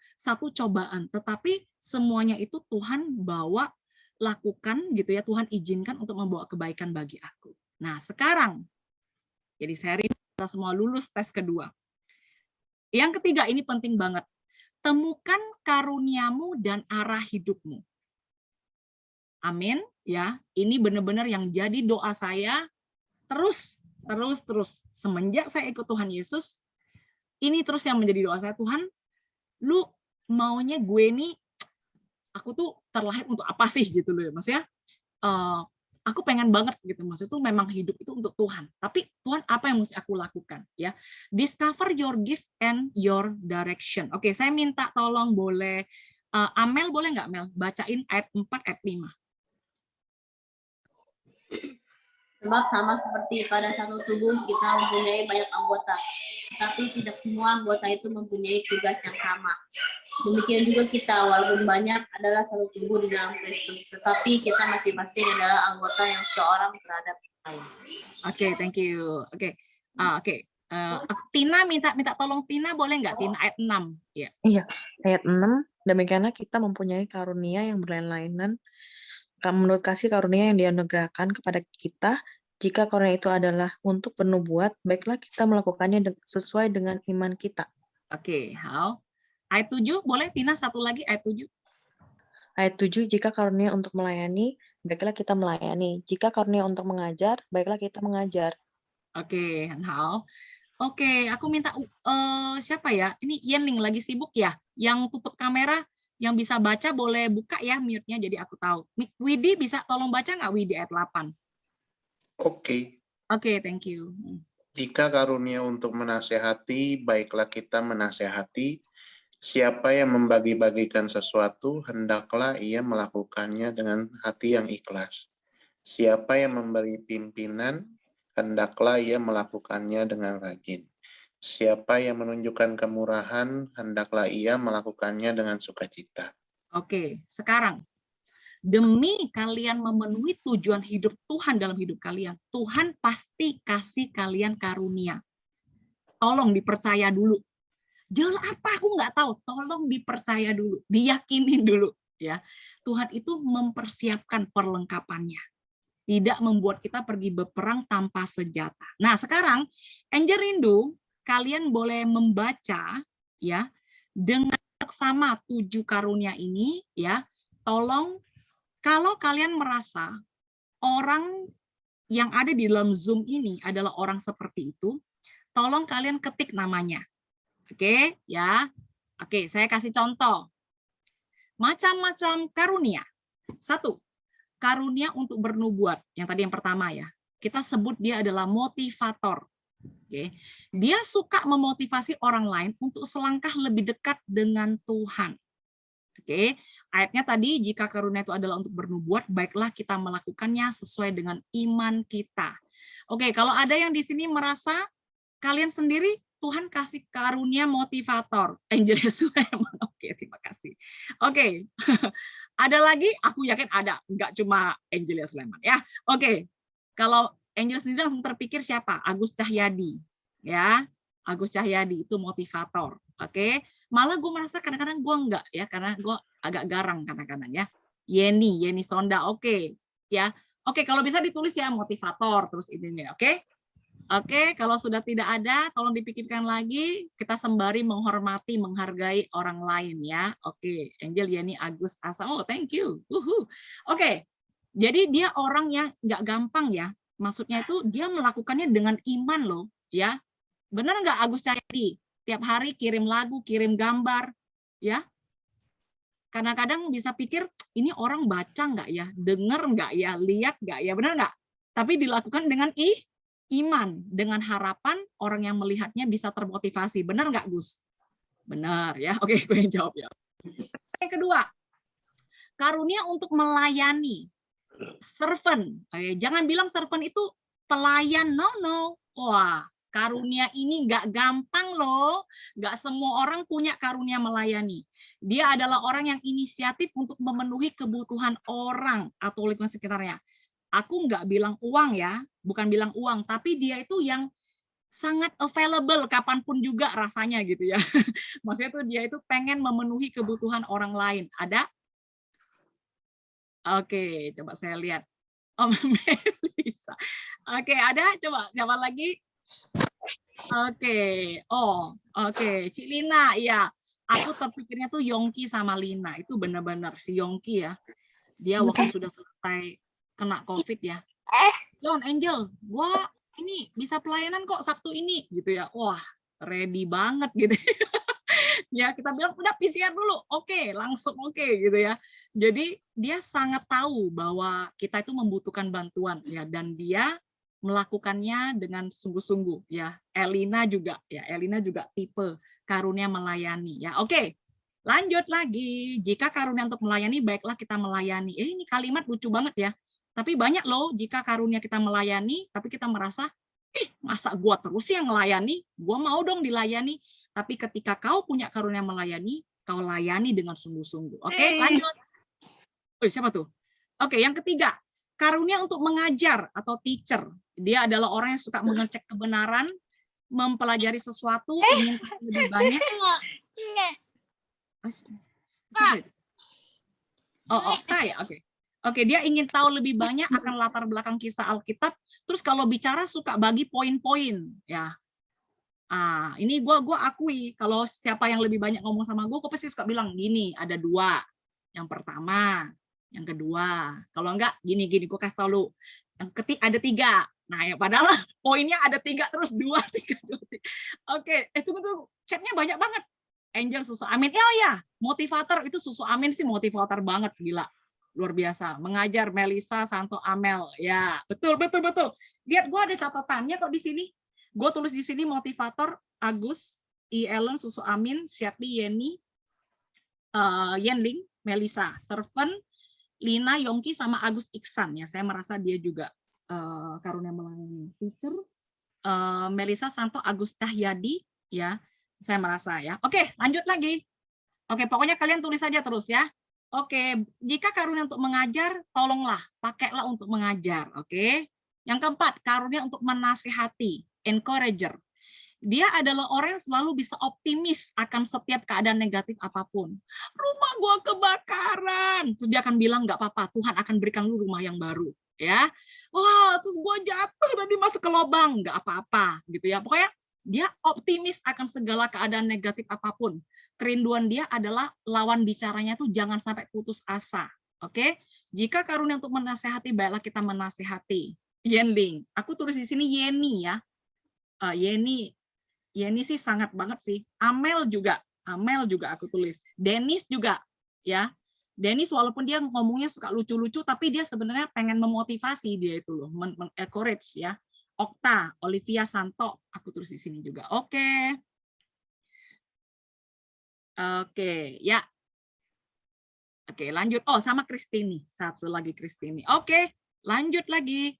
cobaan. Tetapi semuanya itu Tuhan lakukan gitu ya, Tuhan izinkan untuk membawa kebaikan bagi aku. Nah, sekarang jadi seri kita semua lulus tes kedua. Yang ketiga ini penting banget. Temukan karuniamu dan arah hidupmu. Amin ya. Ini benar-benar yang jadi doa saya terus semenjak saya ikut Tuhan Yesus. Ini terus yang menjadi doa saya, Tuhan, lu maunya gue nih, aku tuh terlahir untuk apa sih gitu loh ya, maksudnya aku pengen banget gitu, maksud itu memang hidup itu untuk Tuhan, tapi Tuhan apa yang mesti aku lakukan ya? Discover your gift and your direction. Oke, saya minta tolong boleh Amel, boleh nggak Mel bacain ayat 4 ayat 5. Sebab sama seperti pada satu tubuh kita mempunyai banyak anggota, tapi tidak semua anggota itu mempunyai tugas yang sama. Demikian juga kita, walaupun banyak adalah satu tubuh di dalam Kristus, tetapi kita masing-masing adalah anggota yang seorang terhadap lain. Oke, thank you. Oke, Tina minta tolong, Tina boleh nggak? Tina ayat 6. Ya. Iya, ayat 6. Demikianlah kita mempunyai karunia yang berlain-lainan menurut kasih karunia yang dianugerahkan kepada kita. Jika karunia itu adalah untuk bernubuat, baiklah kita melakukannya sesuai dengan iman kita. Oke, how? Ayat 7, boleh Tina satu lagi ayat 7. Ayat 7, jika karunia untuk melayani, baiklah kita melayani. Jika karunia untuk mengajar, baiklah kita mengajar. Oke, how? Oke, aku minta siapa ya? Ini Yenling lagi sibuk ya? Yang tutup kamera, yang bisa baca boleh buka ya mute-nya jadi aku tahu. Widi bisa tolong baca nggak Widi ayat 8? Oke. Oke, thank you. Jika karunia untuk menasehati, baiklah kita menasehati. Siapa yang membagi-bagikan sesuatu, hendaklah ia melakukannya dengan hati yang ikhlas. Siapa yang memberi pimpinan, hendaklah ia melakukannya dengan rajin. Siapa yang menunjukkan kemurahan, hendaklah ia melakukannya dengan sukacita. Oke, sekarang demi kalian memenuhi tujuan hidup Tuhan dalam hidup kalian, Tuhan pasti kasih kalian karunia. Tolong dipercaya dulu. Jangan apa aku nggak tahu, tolong dipercaya dulu, diyakinin dulu ya. Tuhan itu mempersiapkan perlengkapannya. Tidak membuat kita pergi berperang tanpa senjata. Nah, sekarang Angel rindu kalian boleh membaca ya dengan sama 7 karunia ini ya. Tolong kalau kalian merasa orang yang ada di dalam Zoom ini adalah orang seperti itu, tolong kalian ketik namanya. Oke, ya. Oke, saya kasih contoh. Macam-macam karunia. 1. Karunia untuk bernubuat. Yang tadi yang pertama ya. Kita sebut dia adalah motivator. Oke. Dia suka memotivasi orang lain untuk selangkah lebih dekat dengan Tuhan. Oke. Ayatnya tadi, jika karunia itu adalah untuk bernubuat, baiklah kita melakukannya sesuai dengan iman kita. Oke, kalau ada yang di sini merasa kalian sendiri Tuhan kasih karunia motivator. Angel Sulaiman. Oke, terima kasih. Oke. Ada lagi? Aku yakin ada. Enggak cuma Angel Sulaiman ya. Oke. Kalau Angel sendiri langsung terpikir siapa? Agus Cahyadi. ya. Agus Cahyadi itu motivator. Oke. Malah gue merasa kadang-kadang gue enggak ya, karena gue agak garang kadang-kadang ya. Yeni Sonda, oke. Ya. Oke, kalau bisa ditulis ya motivator terus ini, oke? Oke, kalau sudah tidak ada, tolong dipikirkan lagi. Kita sembari menghormati, menghargai orang lain ya. Oke, Angel, Yeni, Agus, Asa. Oh, thank you. Oke, jadi dia orang yang nggak gampang ya. Maksudnya itu dia melakukannya dengan iman loh, ya. Benar nggak Agus Cahyadi? Tiap hari kirim lagu, kirim gambar, ya. Kadang-kadang bisa pikir ini orang baca nggak ya, dengar nggak ya, lihat nggak ya, benar nggak? Tapi dilakukan dengan iman, dengan harapan orang yang melihatnya bisa termotivasi. Benar nggak, Gus? Benar ya. Oke, gue yang jawab ya. Yang kedua, karunia untuk melayani. Servant. Oke, jangan bilang servant itu pelayan. No. Wah, karunia ini nggak gampang loh. Nggak semua orang punya karunia melayani. Dia adalah orang yang inisiatif untuk memenuhi kebutuhan orang atau lingkungan sekitarnya. Aku nggak bilang uang ya, bukan bilang uang, tapi dia itu yang sangat available kapanpun juga rasanya gitu ya. Maksudnya tuh dia itu pengen memenuhi kebutuhan orang lain. Ada? Oke, coba saya lihat. Oh, Melisa. Oke, ada? Coba jawab lagi. Oke. Oh, oke. Cik Lina, iya. Aku terpikirnya tuh Yongki sama Lina. Itu benar-benar si Yongki ya. Dia waktu sudah selesai kena COVID ya. John, Angel, gua ini bisa pelayanan kok Sabtu ini gitu ya. Wah, ready banget gitu. Ya, kita bilang udah PCR dulu. Oke, langsung oke gitu ya. Jadi dia sangat tahu bahwa kita itu membutuhkan bantuan ya, dan dia melakukannya dengan sungguh-sungguh ya. Elina juga tipe karunia melayani ya. Oke. Lanjut lagi. Jika karunia untuk melayani, baiklah kita melayani. Ini kalimat lucu banget ya. Tapi banyak loh jika karunia kita melayani, tapi kita merasa, masa gua terus yang melayani? Gua mau dong dilayani. Tapi ketika kau punya karunia melayani, kau layani dengan sungguh-sungguh. Oke, lanjut. Siapa tuh? Oke, yang ketiga, karunia untuk mengajar atau teacher. Dia adalah orang yang suka mengecek kebenaran, mempelajari sesuatu, ingin lebih banyak. Oke. Oke, dia ingin tahu lebih banyak akan latar belakang kisah Alkitab. Terus kalau bicara suka bagi poin-poin, ya. Ini gue akui kalau siapa yang lebih banyak ngomong sama gue pasti suka bilang gini, ada dua. Yang pertama, yang kedua. Kalau enggak, gini, gue kasih tau lu. Yang ketiga ada tiga. Nah, ya padahal poinnya ada tiga terus dua. Oke, itu tuh chatnya banyak banget. Angel Susu Amin. Oh ya, motivator itu Susu Amin sih motivator banget, gila. Luar biasa. Mengajar Melisa, Santo, Amel. Ya, betul. Lihat, gue ada catatannya kok di sini. Gue tulis di sini motivator Agus, Ellen, Susu Amin, Siapi, Yeni, Yenling, Melisa, Servant, Lina, Yongki, sama Agus Iksan. Ya, saya merasa dia juga karunia melayani. Teacher, Melisa, Santo, Agus Cahyadi. Ya, saya merasa ya. Oke, lanjut lagi. Oke, pokoknya kalian tulis saja terus ya. Oke, jika karunia untuk mengajar, tolonglah, pakailah untuk mengajar. Oke. Yang keempat, karunia untuk menasihati, encourager. Dia adalah orang yang selalu bisa optimis akan setiap keadaan negatif apapun. Rumah gua kebakaran. Terus dia akan bilang, nggak apa-apa, Tuhan akan berikan lu rumah yang baru. Ya, wah, terus gua jatuh tadi masuk ke lubang, nggak apa-apa, gitu ya. Pokoknya dia optimis akan segala keadaan negatif apapun. Kerinduan dia adalah lawan bicaranya tuh jangan sampai putus asa. Oke? Jika karunia untuk menasehati, baiklah kita menasehati. Yenling, aku tulis di sini Yeni ya. Yeni sih sangat banget sih. Amel juga aku tulis. Dennis juga ya. Dennis walaupun dia ngomongnya suka lucu-lucu, tapi dia sebenarnya pengen memotivasi dia itu loh, encourage ya. Okta, Olivia, Santo, aku tulis di sini juga. Oke, ya. Oke, lanjut. Oh, sama Kristini. Satu lagi Kristini. Oke, lanjut lagi.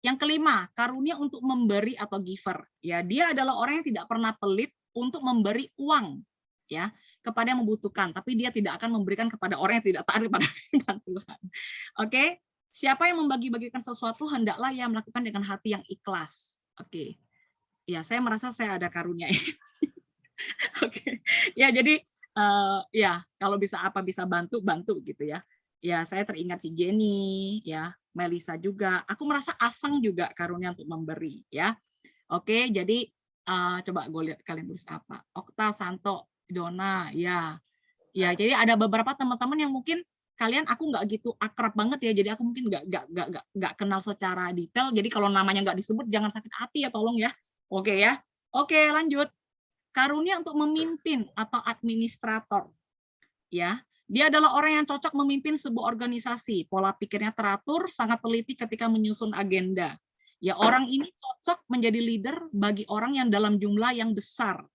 Yang kelima, karunia untuk memberi atau giver. Ya, dia adalah orang yang tidak pernah pelit untuk memberi uang ya kepada yang membutuhkan, tapi dia tidak akan memberikan kepada orang yang tidak taat kepada firman Tuhan. Oke, siapa yang membagi-bagikan sesuatu hendaklah ia melakukan dengan hati yang ikhlas. Oke. Ya, saya merasa saya ada karunia ini. Oke. Ya, jadi ya kalau bisa bantu gitu ya. Ya, saya teringat si Jenny, ya, Melisa juga. Aku merasa Asang juga karunia untuk memberi, ya. Oke, jadi coba gue lihat kalian tulis apa. Okta, Santo, Dona, ya. Ya, jadi ada beberapa teman-teman yang mungkin kalian aku nggak gitu akrab banget ya, jadi aku mungkin nggak kenal secara detail. Jadi kalau namanya nggak disebut jangan sakit hati ya, tolong ya. Oke ya. Oke, lanjut. Karunia untuk memimpin atau administrator. Ya, dia adalah orang yang cocok memimpin sebuah organisasi. Pola pikirnya teratur, sangat teliti ketika menyusun agenda. Ya, orang ini cocok menjadi leader bagi orang yang dalam jumlah yang besar.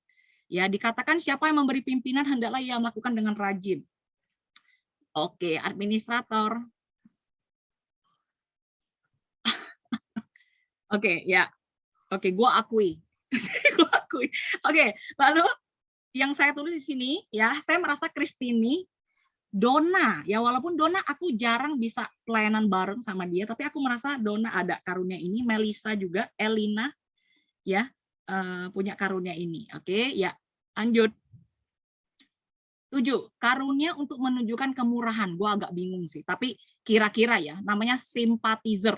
Ya, dikatakan siapa yang memberi pimpinan hendaklah ia melakukan dengan rajin. Oke, administrator. Oke, ya. Oke, gua akui. Gua akui. Oke, lalu yang saya tulis di sini ya, saya merasa Kristini, Dona, ya walaupun Dona aku jarang bisa pelayanan bareng sama dia, tapi aku merasa Dona ada karunia ini, Melisa juga, Elina ya punya karunia ini. Oke, ya. Lanjut. 7. Karunia untuk menunjukkan kemurahan. Gua agak bingung sih, tapi kira-kira ya, namanya simpatizer.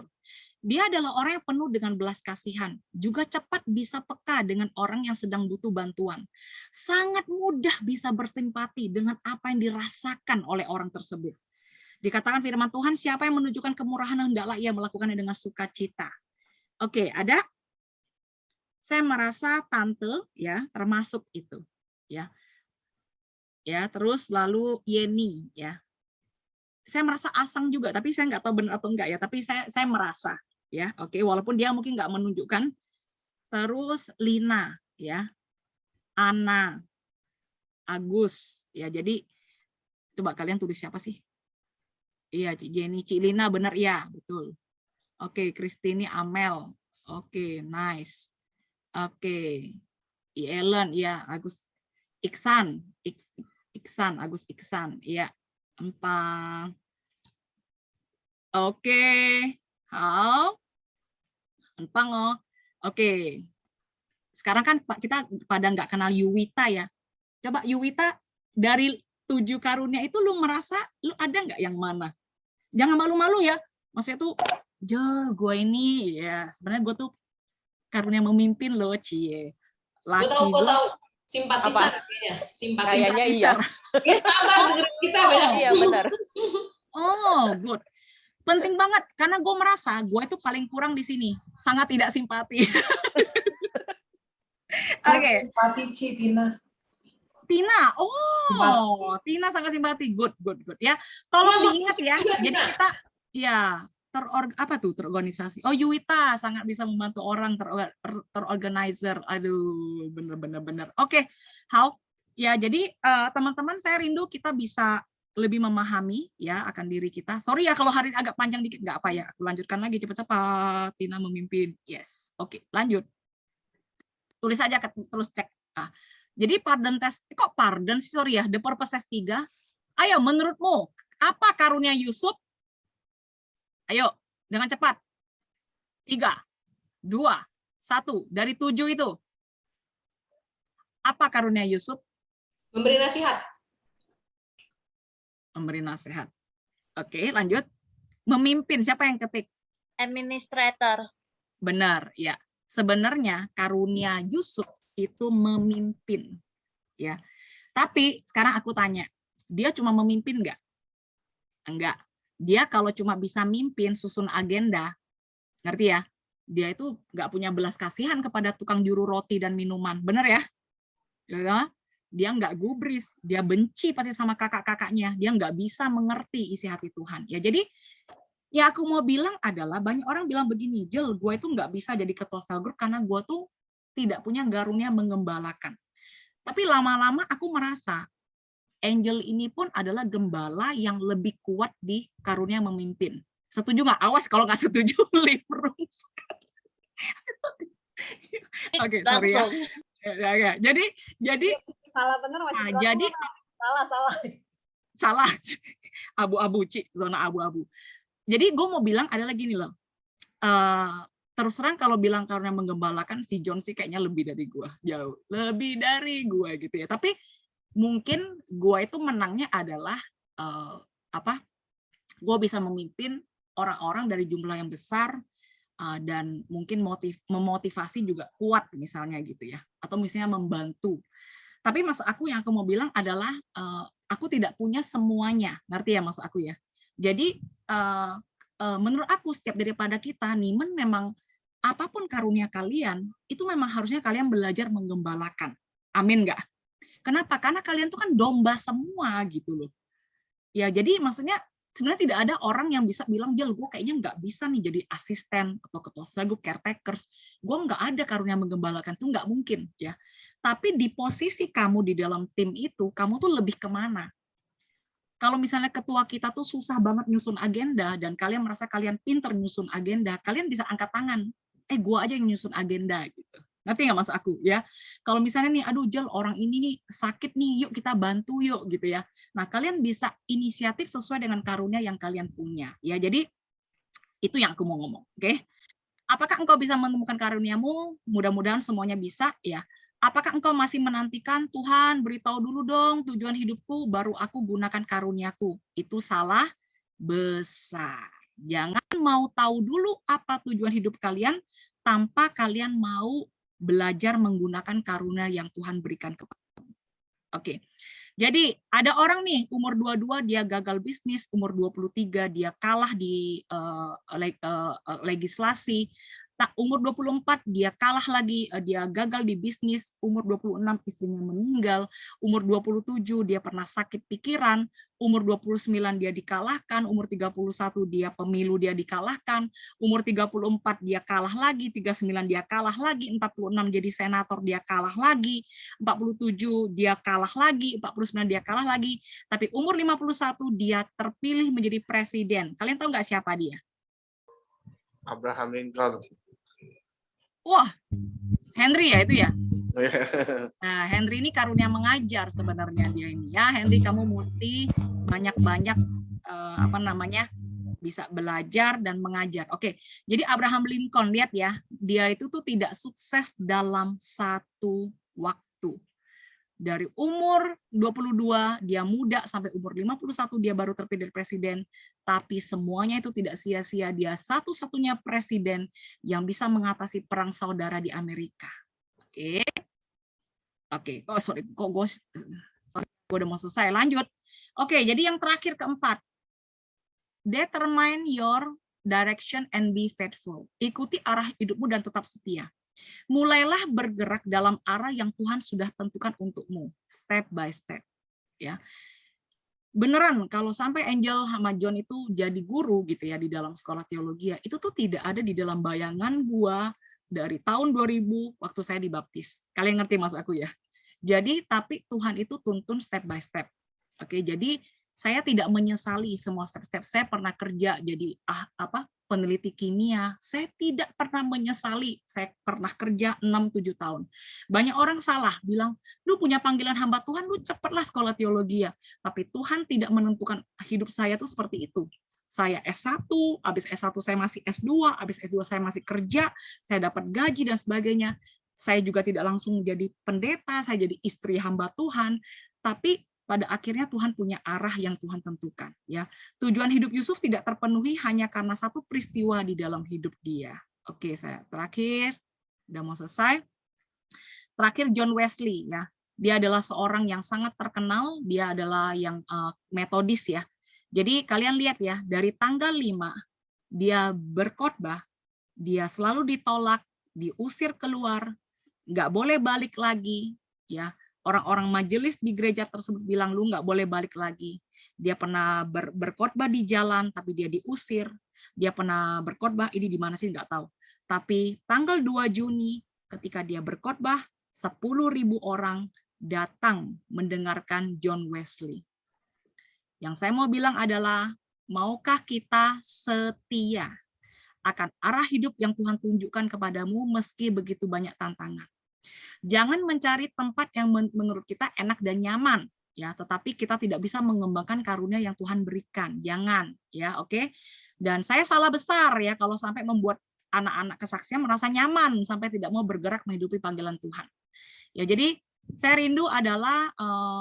Dia adalah orang yang penuh dengan belas kasihan, juga cepat bisa peka dengan orang yang sedang butuh bantuan. Sangat mudah bisa bersimpati dengan apa yang dirasakan oleh orang tersebut. Dikatakan firman Tuhan, siapa yang menunjukkan kemurahan hendaklah ia melakukannya dengan sukacita. Oke, ada? Saya merasa tante ya, termasuk itu, ya. Ya, terus lalu Yeni ya. Saya merasa Asang juga, tapi saya nggak tahu benar atau enggak ya, tapi saya merasa ya. Oke, walaupun dia mungkin nggak menunjukkan. Terus Lina ya. Ana, Agus ya. Jadi coba kalian tulis siapa sih? Iya, Cik Jenny, Cik Lina benar ya, betul. Oke, Kristini, Amel. Oke, nice. Oke. Ellen ya, Agus Iksan, Agus Iksan, ya. Empang. Oke, halo. Empang oh. Oke. Sekarang kan kita pada nggak kenal Yuwita ya. Coba Yuwita dari 7 karunia itu lu merasa lu ada nggak yang mana? Jangan malu-malu ya. Maksudnya tuh, gue ini ya sebenarnya gue tuh karunia memimpin loh, cie. Gue tahu. Simpatisan kayaknya. Kayaknya iya. Ya sabar dengerin kita banyak. Iya benar. Oh, good. Penting banget karena gue merasa gue itu paling kurang di sini, sangat tidak simpati. Oke. Simpati Tina. Oh, Tina sangat simpati. Good. Ya, tolong diingat ya. Jadi kita ya terorganisasi. Oh, Yuwita sangat bisa membantu orang terorganizer. Aduh, bener. Oke, how? Ya, jadi teman-teman saya rindu kita bisa lebih memahami ya akan diri kita. Sorry ya kalau hari ini agak panjang dikit, nggak apa ya. Aku lanjutkan lagi cepat-cepat. Tina memimpin. Yes. Oke, lanjut. Tulis aja terus cek. Jadi pardon test, kok pardon sih, sorry ya, the purpose test 3. Ayo, menurutmu apa karunia Yusuf? Ayo, dengan cepat. 3, 2, 1. Dari 7 itu. Apa karunia Yusuf? Memberi nasihat. Memberi nasihat. Oke, lanjut. Memimpin, siapa yang ketik? Administrator. Benar, ya. Sebenarnya karunia Yusuf itu memimpin. Ya. Tapi sekarang aku tanya, dia cuma memimpin nggak? Enggak. Dia kalau cuma bisa mimpin, susun agenda, ngerti ya? Dia itu nggak punya belas kasihan kepada tukang juru roti dan minuman, bener ya? Dia nggak gubris, dia benci pasti sama kakak-kakaknya, dia nggak bisa mengerti isi hati Tuhan. Ya jadi, ya aku mau bilang adalah banyak orang bilang begini, Jel, gue itu nggak bisa jadi ketua cell group karena gue tuh tidak punya karunia mengembalakan. Tapi lama-lama aku merasa Angel ini pun adalah gembala yang lebih kuat di karunia memimpin. Setuju nggak? Awas kalau nggak setuju, leave room. Oke, sorry ya. Jadi salah benar masih jadi salah. Abu-abu, Ci, zona abu-abu. Jadi gue mau bilang adalah gini loh. terus terang kalau bilang karunia menggembalakan, si John sih kayaknya lebih dari gua, jauh lebih dari gua gitu ya. Tapi mungkin gua itu menangnya adalah gua bisa memimpin orang-orang dari jumlah yang besar, dan mungkin memotivasi juga kuat misalnya gitu ya, atau misalnya membantu. Tapi maksud aku yang aku mau bilang adalah aku tidak punya semuanya, ngerti ya maksud aku ya. Jadi menurut aku setiap daripada kita nih, memang apapun karunia kalian itu memang harusnya kalian belajar menggembalakan. Amin nggak? Kenapa? Karena kalian tuh kan domba semua gitu loh. Ya jadi maksudnya sebenarnya tidak ada orang yang bisa bilang, Jel, gue kayaknya nggak bisa nih jadi asisten atau ketua segup, caretakers. Gue nggak ada karunia menggembalakan, itu nggak mungkin ya. Tapi di posisi kamu di dalam tim itu, kamu tuh lebih kemana? Kalau misalnya ketua kita tuh susah banget nyusun agenda dan kalian merasa kalian pinter nyusun agenda, kalian bisa angkat tangan. Gue aja yang nyusun agenda gitu. Ngerti nggak maksud aku ya? Kalau misalnya nih, aduh Jel, orang ini nih sakit nih, yuk kita bantu yuk gitu ya. Nah, kalian bisa inisiatif sesuai dengan karunia yang kalian punya ya. Jadi itu yang aku mau ngomong, oke? Apakah engkau bisa menemukan karuniamu? Mudah-mudahan semuanya bisa ya. Apakah engkau masih menantikan, Tuhan beritahu dulu dong tujuan hidupku, baru aku gunakan karuniaku? Itu salah besar. Jangan mau tahu dulu apa tujuan hidup kalian tanpa kalian mau belajar menggunakan karunia yang Tuhan berikan kepadamu. Oke. Jadi ada orang nih umur 22 dia gagal bisnis, umur 23 dia kalah di legislasi. Umur 24 dia kalah lagi, dia gagal di bisnis, umur 26 istrinya meninggal, umur 27 dia pernah sakit pikiran, umur 29 dia dikalahkan, umur 31 dia pemilu dia dikalahkan, umur 34 dia kalah lagi, 39 dia kalah lagi, 46 jadi senator dia kalah lagi, 47 dia kalah lagi, 49 dia kalah lagi, tapi umur 51 dia terpilih menjadi presiden. Kalian tahu nggak siapa dia? Abraham Lincoln. Wah, Henry ya itu ya. Nah, Henry ini karunia mengajar sebenarnya dia ini ya. Henry, kamu mesti banyak-banyak bisa belajar dan mengajar. Oke, jadi Abraham Lincoln, lihat ya, dia itu tuh tidak sukses dalam satu waktu. Dari umur 22 dia muda sampai umur 51 dia baru terpilih presiden, tapi semuanya itu tidak sia-sia. Dia satu-satunya presiden yang bisa mengatasi perang saudara di Amerika. Oke. Oh sorry, gue udah mau selesai. Lanjut. Oke, jadi yang terakhir keempat. Determine your direction and be faithful. Ikuti arah hidupmu dan tetap setia. Mulailah bergerak dalam arah yang Tuhan sudah tentukan untukmu, step by step. Ya, beneran kalau sampai Angel sama John itu jadi guru gitu ya di dalam sekolah teologi, itu tuh tidak ada di dalam bayangan gua dari tahun 2000 waktu saya dibaptis. Kalian ngerti maksud aku ya? Jadi tapi Tuhan itu tuntun step by step. Oke, jadi saya tidak menyesali semua step-step. Saya pernah kerja jadi peneliti kimia. Saya tidak pernah menyesali. Saya pernah kerja 6-7 tahun. Banyak orang salah bilang, lu punya panggilan hamba Tuhan, lu cepatlah sekolah teologi ya. Tapi Tuhan tidak menentukan hidup saya tuh seperti itu. Saya S1, habis S1 saya masih S2, habis S2 saya masih kerja, saya dapat gaji dan sebagainya. Saya juga tidak langsung jadi pendeta, saya jadi istri hamba Tuhan. Tapi pada akhirnya Tuhan punya arah yang Tuhan tentukan. Ya, tujuan hidup Yusuf tidak terpenuhi hanya karena satu peristiwa di dalam hidup dia. Oke, saya terakhir, udah mau selesai. Terakhir John Wesley, ya, dia adalah seorang yang sangat terkenal. Dia adalah yang metodis ya. Jadi kalian lihat ya, dari tanggal 5 dia berkhotbah, dia selalu ditolak, diusir keluar, nggak boleh balik lagi, ya. Orang-orang majelis di gereja tersebut bilang, lu nggak boleh balik lagi. Dia pernah berkhotbah di jalan, tapi dia diusir. Dia pernah berkhotbah, ini di mana sih nggak tahu. Tapi tanggal 2 Juni, ketika dia berkhotbah, 10.000 orang datang mendengarkan John Wesley. Yang saya mau bilang adalah, maukah kita setia akan arah hidup yang Tuhan tunjukkan kepadamu meski begitu banyak tantangan? Jangan mencari tempat yang menurut kita enak dan nyaman, ya, tetapi kita tidak bisa mengembangkan karunia yang Tuhan berikan. Jangan, ya, oke. Dan saya salah besar ya kalau sampai membuat anak-anak kesaksian merasa nyaman sampai tidak mau bergerak menghidupi panggilan Tuhan. Ya, jadi saya rindu adalah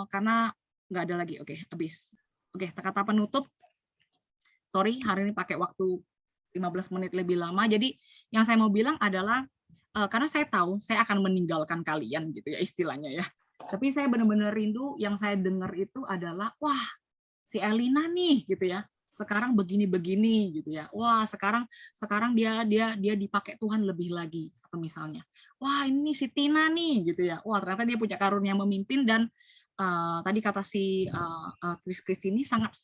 karena nggak ada lagi. Oke, habis. Oke, kata penutup. Sorry, hari ini pakai waktu 15 menit lebih lama. Jadi yang saya mau bilang adalah karena saya tahu saya akan meninggalkan kalian gitu ya istilahnya ya. Tapi saya benar-benar rindu yang saya dengar itu adalah wah, si Elina nih gitu ya. Sekarang begini-begini gitu ya. Wah, sekarang dia dipakai Tuhan lebih lagi atau misalnya. Wah, ini si Tina nih gitu ya. Wah, ternyata dia punya karunia memimpin dan tadi kata si Kris ini sangat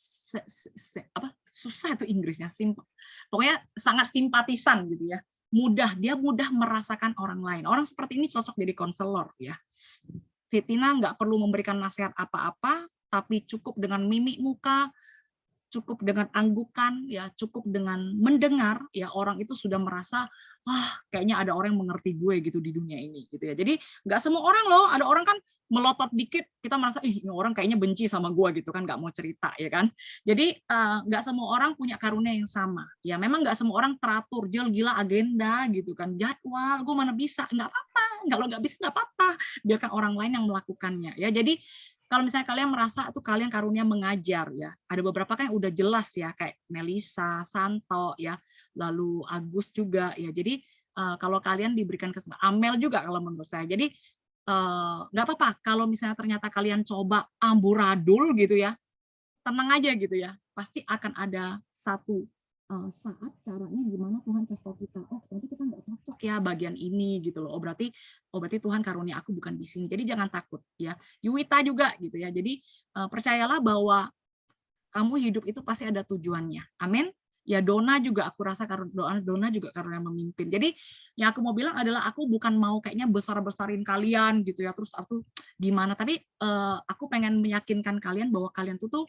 susah itu Inggrisnya, pokoknya sangat simpatisan gitu ya, dia mudah merasakan orang lain. Orang seperti ini cocok jadi konselor ya. Si Tina nggak perlu memberikan nasihat apa-apa, tapi cukup dengan mimik muka, cukup dengan anggukan ya, cukup dengan mendengar ya, orang itu sudah merasa kayaknya ada orang yang mengerti gue gitu di dunia ini gitu ya. Jadi nggak semua orang loh, ada orang kan melotot dikit kita merasa ini orang kayaknya benci sama gue gitu kan, nggak mau cerita ya kan. Jadi nggak semua orang punya karunia yang sama ya. Memang nggak semua orang teratur gila agenda gitu kan, jadwal gue mana bisa, nggak apa-apa, kalau nggak bisa nggak apa-apa, biarkan orang lain yang melakukannya ya. Jadi kalau misalnya kalian merasa tuh kalian karunia mengajar ya, ada beberapa kan yang udah jelas ya, kayak Melisa, Santo ya, lalu Agus juga ya. Jadi kalau kalian diberikan kesempatan, Amel juga kalau menurut saya. Jadi nggak apa-apa kalau misalnya ternyata kalian coba amburadul gitu ya, tenang aja gitu ya, pasti akan ada satu saat caranya gimana Tuhan kasih tahu kita, oh ternyata kita nggak cocok ya bagian ini gitu loh, berarti Tuhan karunia aku bukan di sini. Jadi jangan takut ya. Yuwita juga gitu ya. Jadi percayalah bahwa kamu hidup itu pasti ada tujuannya. Amin. Ya, Dona juga aku rasa Dona juga karunia memimpin. Jadi yang aku mau bilang adalah aku bukan mau kayaknya besar-besarin kalian gitu ya, terus aku gimana, tapi aku pengen meyakinkan kalian bahwa kalian tuh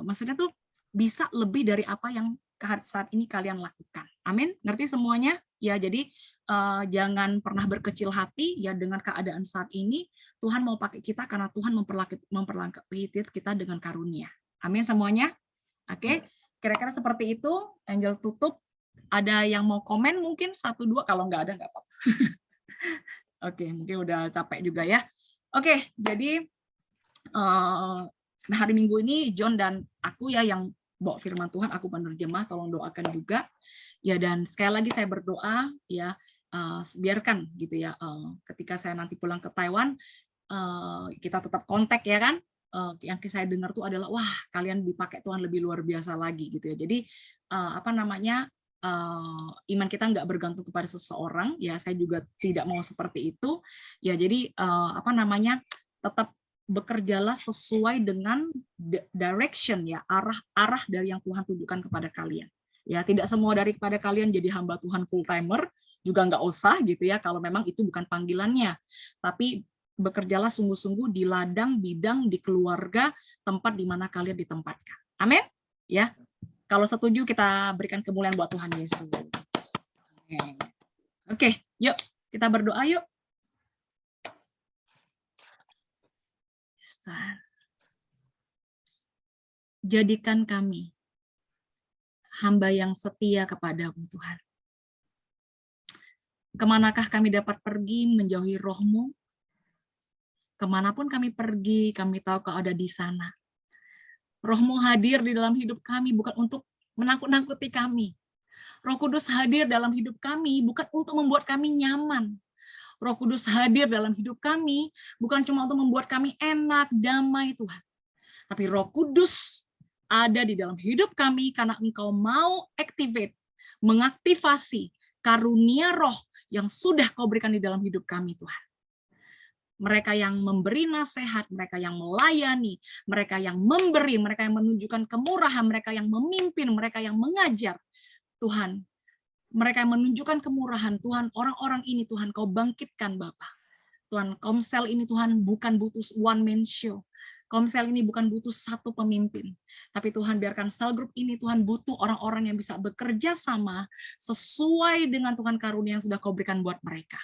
maksudnya tuh bisa lebih dari apa yang saat ini kalian lakukan. Amin. Ngerti semuanya? Ya, jadi jangan pernah berkecil hati ya dengan keadaan saat ini. Tuhan mau pakai kita karena Tuhan memperlengkapi kita dengan karunia. Amin semuanya. Oke. Kira-kira seperti itu. Angel tutup. Ada yang mau komen mungkin 1-2, kalau nggak ada nggak apa-apa. Oke, mungkin udah capek juga ya. Oke, jadi hari Minggu ini John dan aku ya yang bawa firman Tuhan, aku penerjemah, tolong doakan juga ya. Dan sekali lagi saya berdoa ya, biarkan gitu ya, ketika saya nanti pulang ke Taiwan kita tetap kontak ya kan. Yang saya dengar tuh adalah wah kalian dipakai Tuhan lebih luar biasa lagi gitu ya. Jadi iman kita nggak bergantung kepada seseorang ya. Saya juga tidak mau seperti itu ya. Jadi tetap bekerjalah sesuai dengan direction ya, arah dari yang Tuhan tunjukkan kepada kalian ya. Tidak semua daripada kalian jadi hamba Tuhan full timer, juga nggak usah gitu ya kalau memang itu bukan panggilannya. Tapi bekerjalah sungguh-sungguh di ladang, bidang, di keluarga, tempat di mana kalian ditempatkan. Amin ya. Kalau setuju kita berikan kemuliaan buat Tuhan Yesus. Oke, yuk kita berdoa yuk. Jadikan kami hamba yang setia kepadamu Tuhan. Kemanakah kami dapat pergi menjauhi roh-Mu? Kemanapun kami pergi, kami tahu Kau ada di sana. Roh-Mu hadir di dalam hidup kami bukan untuk menakut-nakuti kami. Roh Kudus hadir dalam hidup kami bukan untuk membuat kami nyaman. Roh Kudus hadir dalam hidup kami bukan cuma untuk membuat kami enak, damai Tuhan. Tapi Roh Kudus ada di dalam hidup kami karena Engkau mau activate, mengaktifasi karunia roh yang sudah Kau berikan di dalam hidup kami Tuhan. Mereka yang memberi nasihat, mereka yang melayani, mereka yang memberi, mereka yang menunjukkan kemurahan, mereka yang memimpin, mereka yang mengajar. Tuhan, mereka yang menunjukkan kemurahan, Tuhan, orang-orang ini Tuhan Kau bangkitkan Bapa. Tuhan, Komsel ini Tuhan bukan butuh one man show. Komsel ini bukan butuh satu pemimpin. Tapi Tuhan biarkan sel group ini Tuhan butuh orang-orang yang bisa bekerja sama sesuai dengan Tuhan karunia yang sudah Kau berikan buat mereka.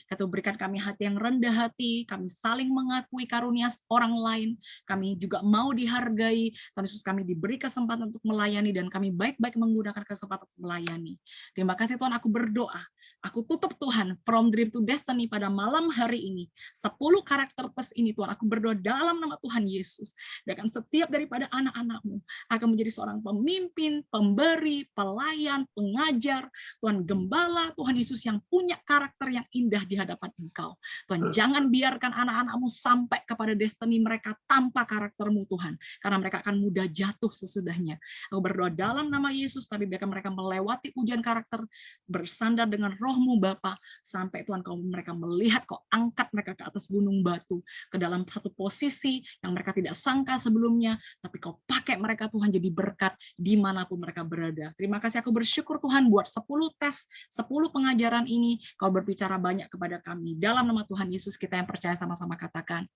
Kata berikan kami hati yang rendah hati, kami saling mengakui karunia orang lain, kami juga mau dihargai, Tuhan Yesus kami diberi kesempatan untuk melayani, dan kami baik-baik menggunakan kesempatan untuk melayani. Terima kasih Tuhan, aku berdoa, aku tutup Tuhan, From Dream to Destiny pada malam hari ini, 10 karakter tes ini Tuhan, aku berdoa dalam nama Tuhan Yesus, dan setiap daripada anak-anak-Mu akan menjadi seorang pemimpin, pemberi, pelayan, pengajar, Tuhan gembala, Tuhan Yesus yang punya karakter yang indah di hadapan Engkau. Tuhan, jangan biarkan anak-anak-Mu sampai kepada destiny mereka tanpa karakter-Mu Tuhan, karena mereka akan mudah jatuh sesudahnya. Aku berdoa dalam nama Yesus, tapi biarkan mereka melewati ujian karakter, bersandar dengan Roh-Mu Bapa, sampai Tuhan mereka melihat Kau angkat mereka ke atas gunung batu, ke dalam satu posisi yang mereka tidak sangka sebelumnya, tapi Kau pakai mereka Tuhan jadi berkat dimanapun mereka berada. Terima kasih, aku bersyukur Tuhan buat 10 tes, 10 pengajaran ini, Kau berbicara banyak kepada kami. Dalam nama Tuhan Yesus kita yang percaya sama-sama katakan,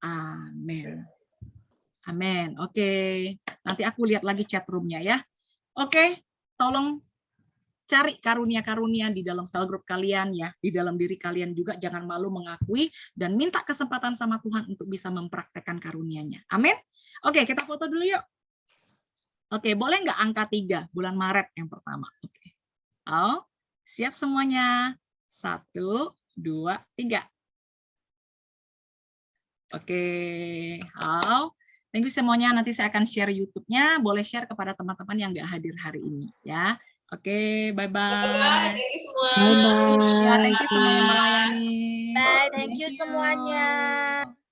amin. Amin. Oke, nanti aku lihat lagi chat room-nya ya. Oke, tolong cari karunia-karunia di dalam sel grup kalian ya, di dalam diri kalian juga, jangan malu mengakui dan minta kesempatan sama Tuhan untuk bisa mempraktekkan karunia-Nya. Amin. Oke, kita foto dulu yuk. Oke, boleh nggak angka 3 bulan Maret yang pertama? Oke. Oh, siap semuanya. 1, 2, 3. Oke. Oh, thank you semuanya. Nanti saya akan share YouTube-nya. Boleh share kepada teman-teman yang nggak hadir hari ini ya. Oke, bye-bye. Thank you semua. Ya, thank you semua yang melayani. Bye, thank you semuanya.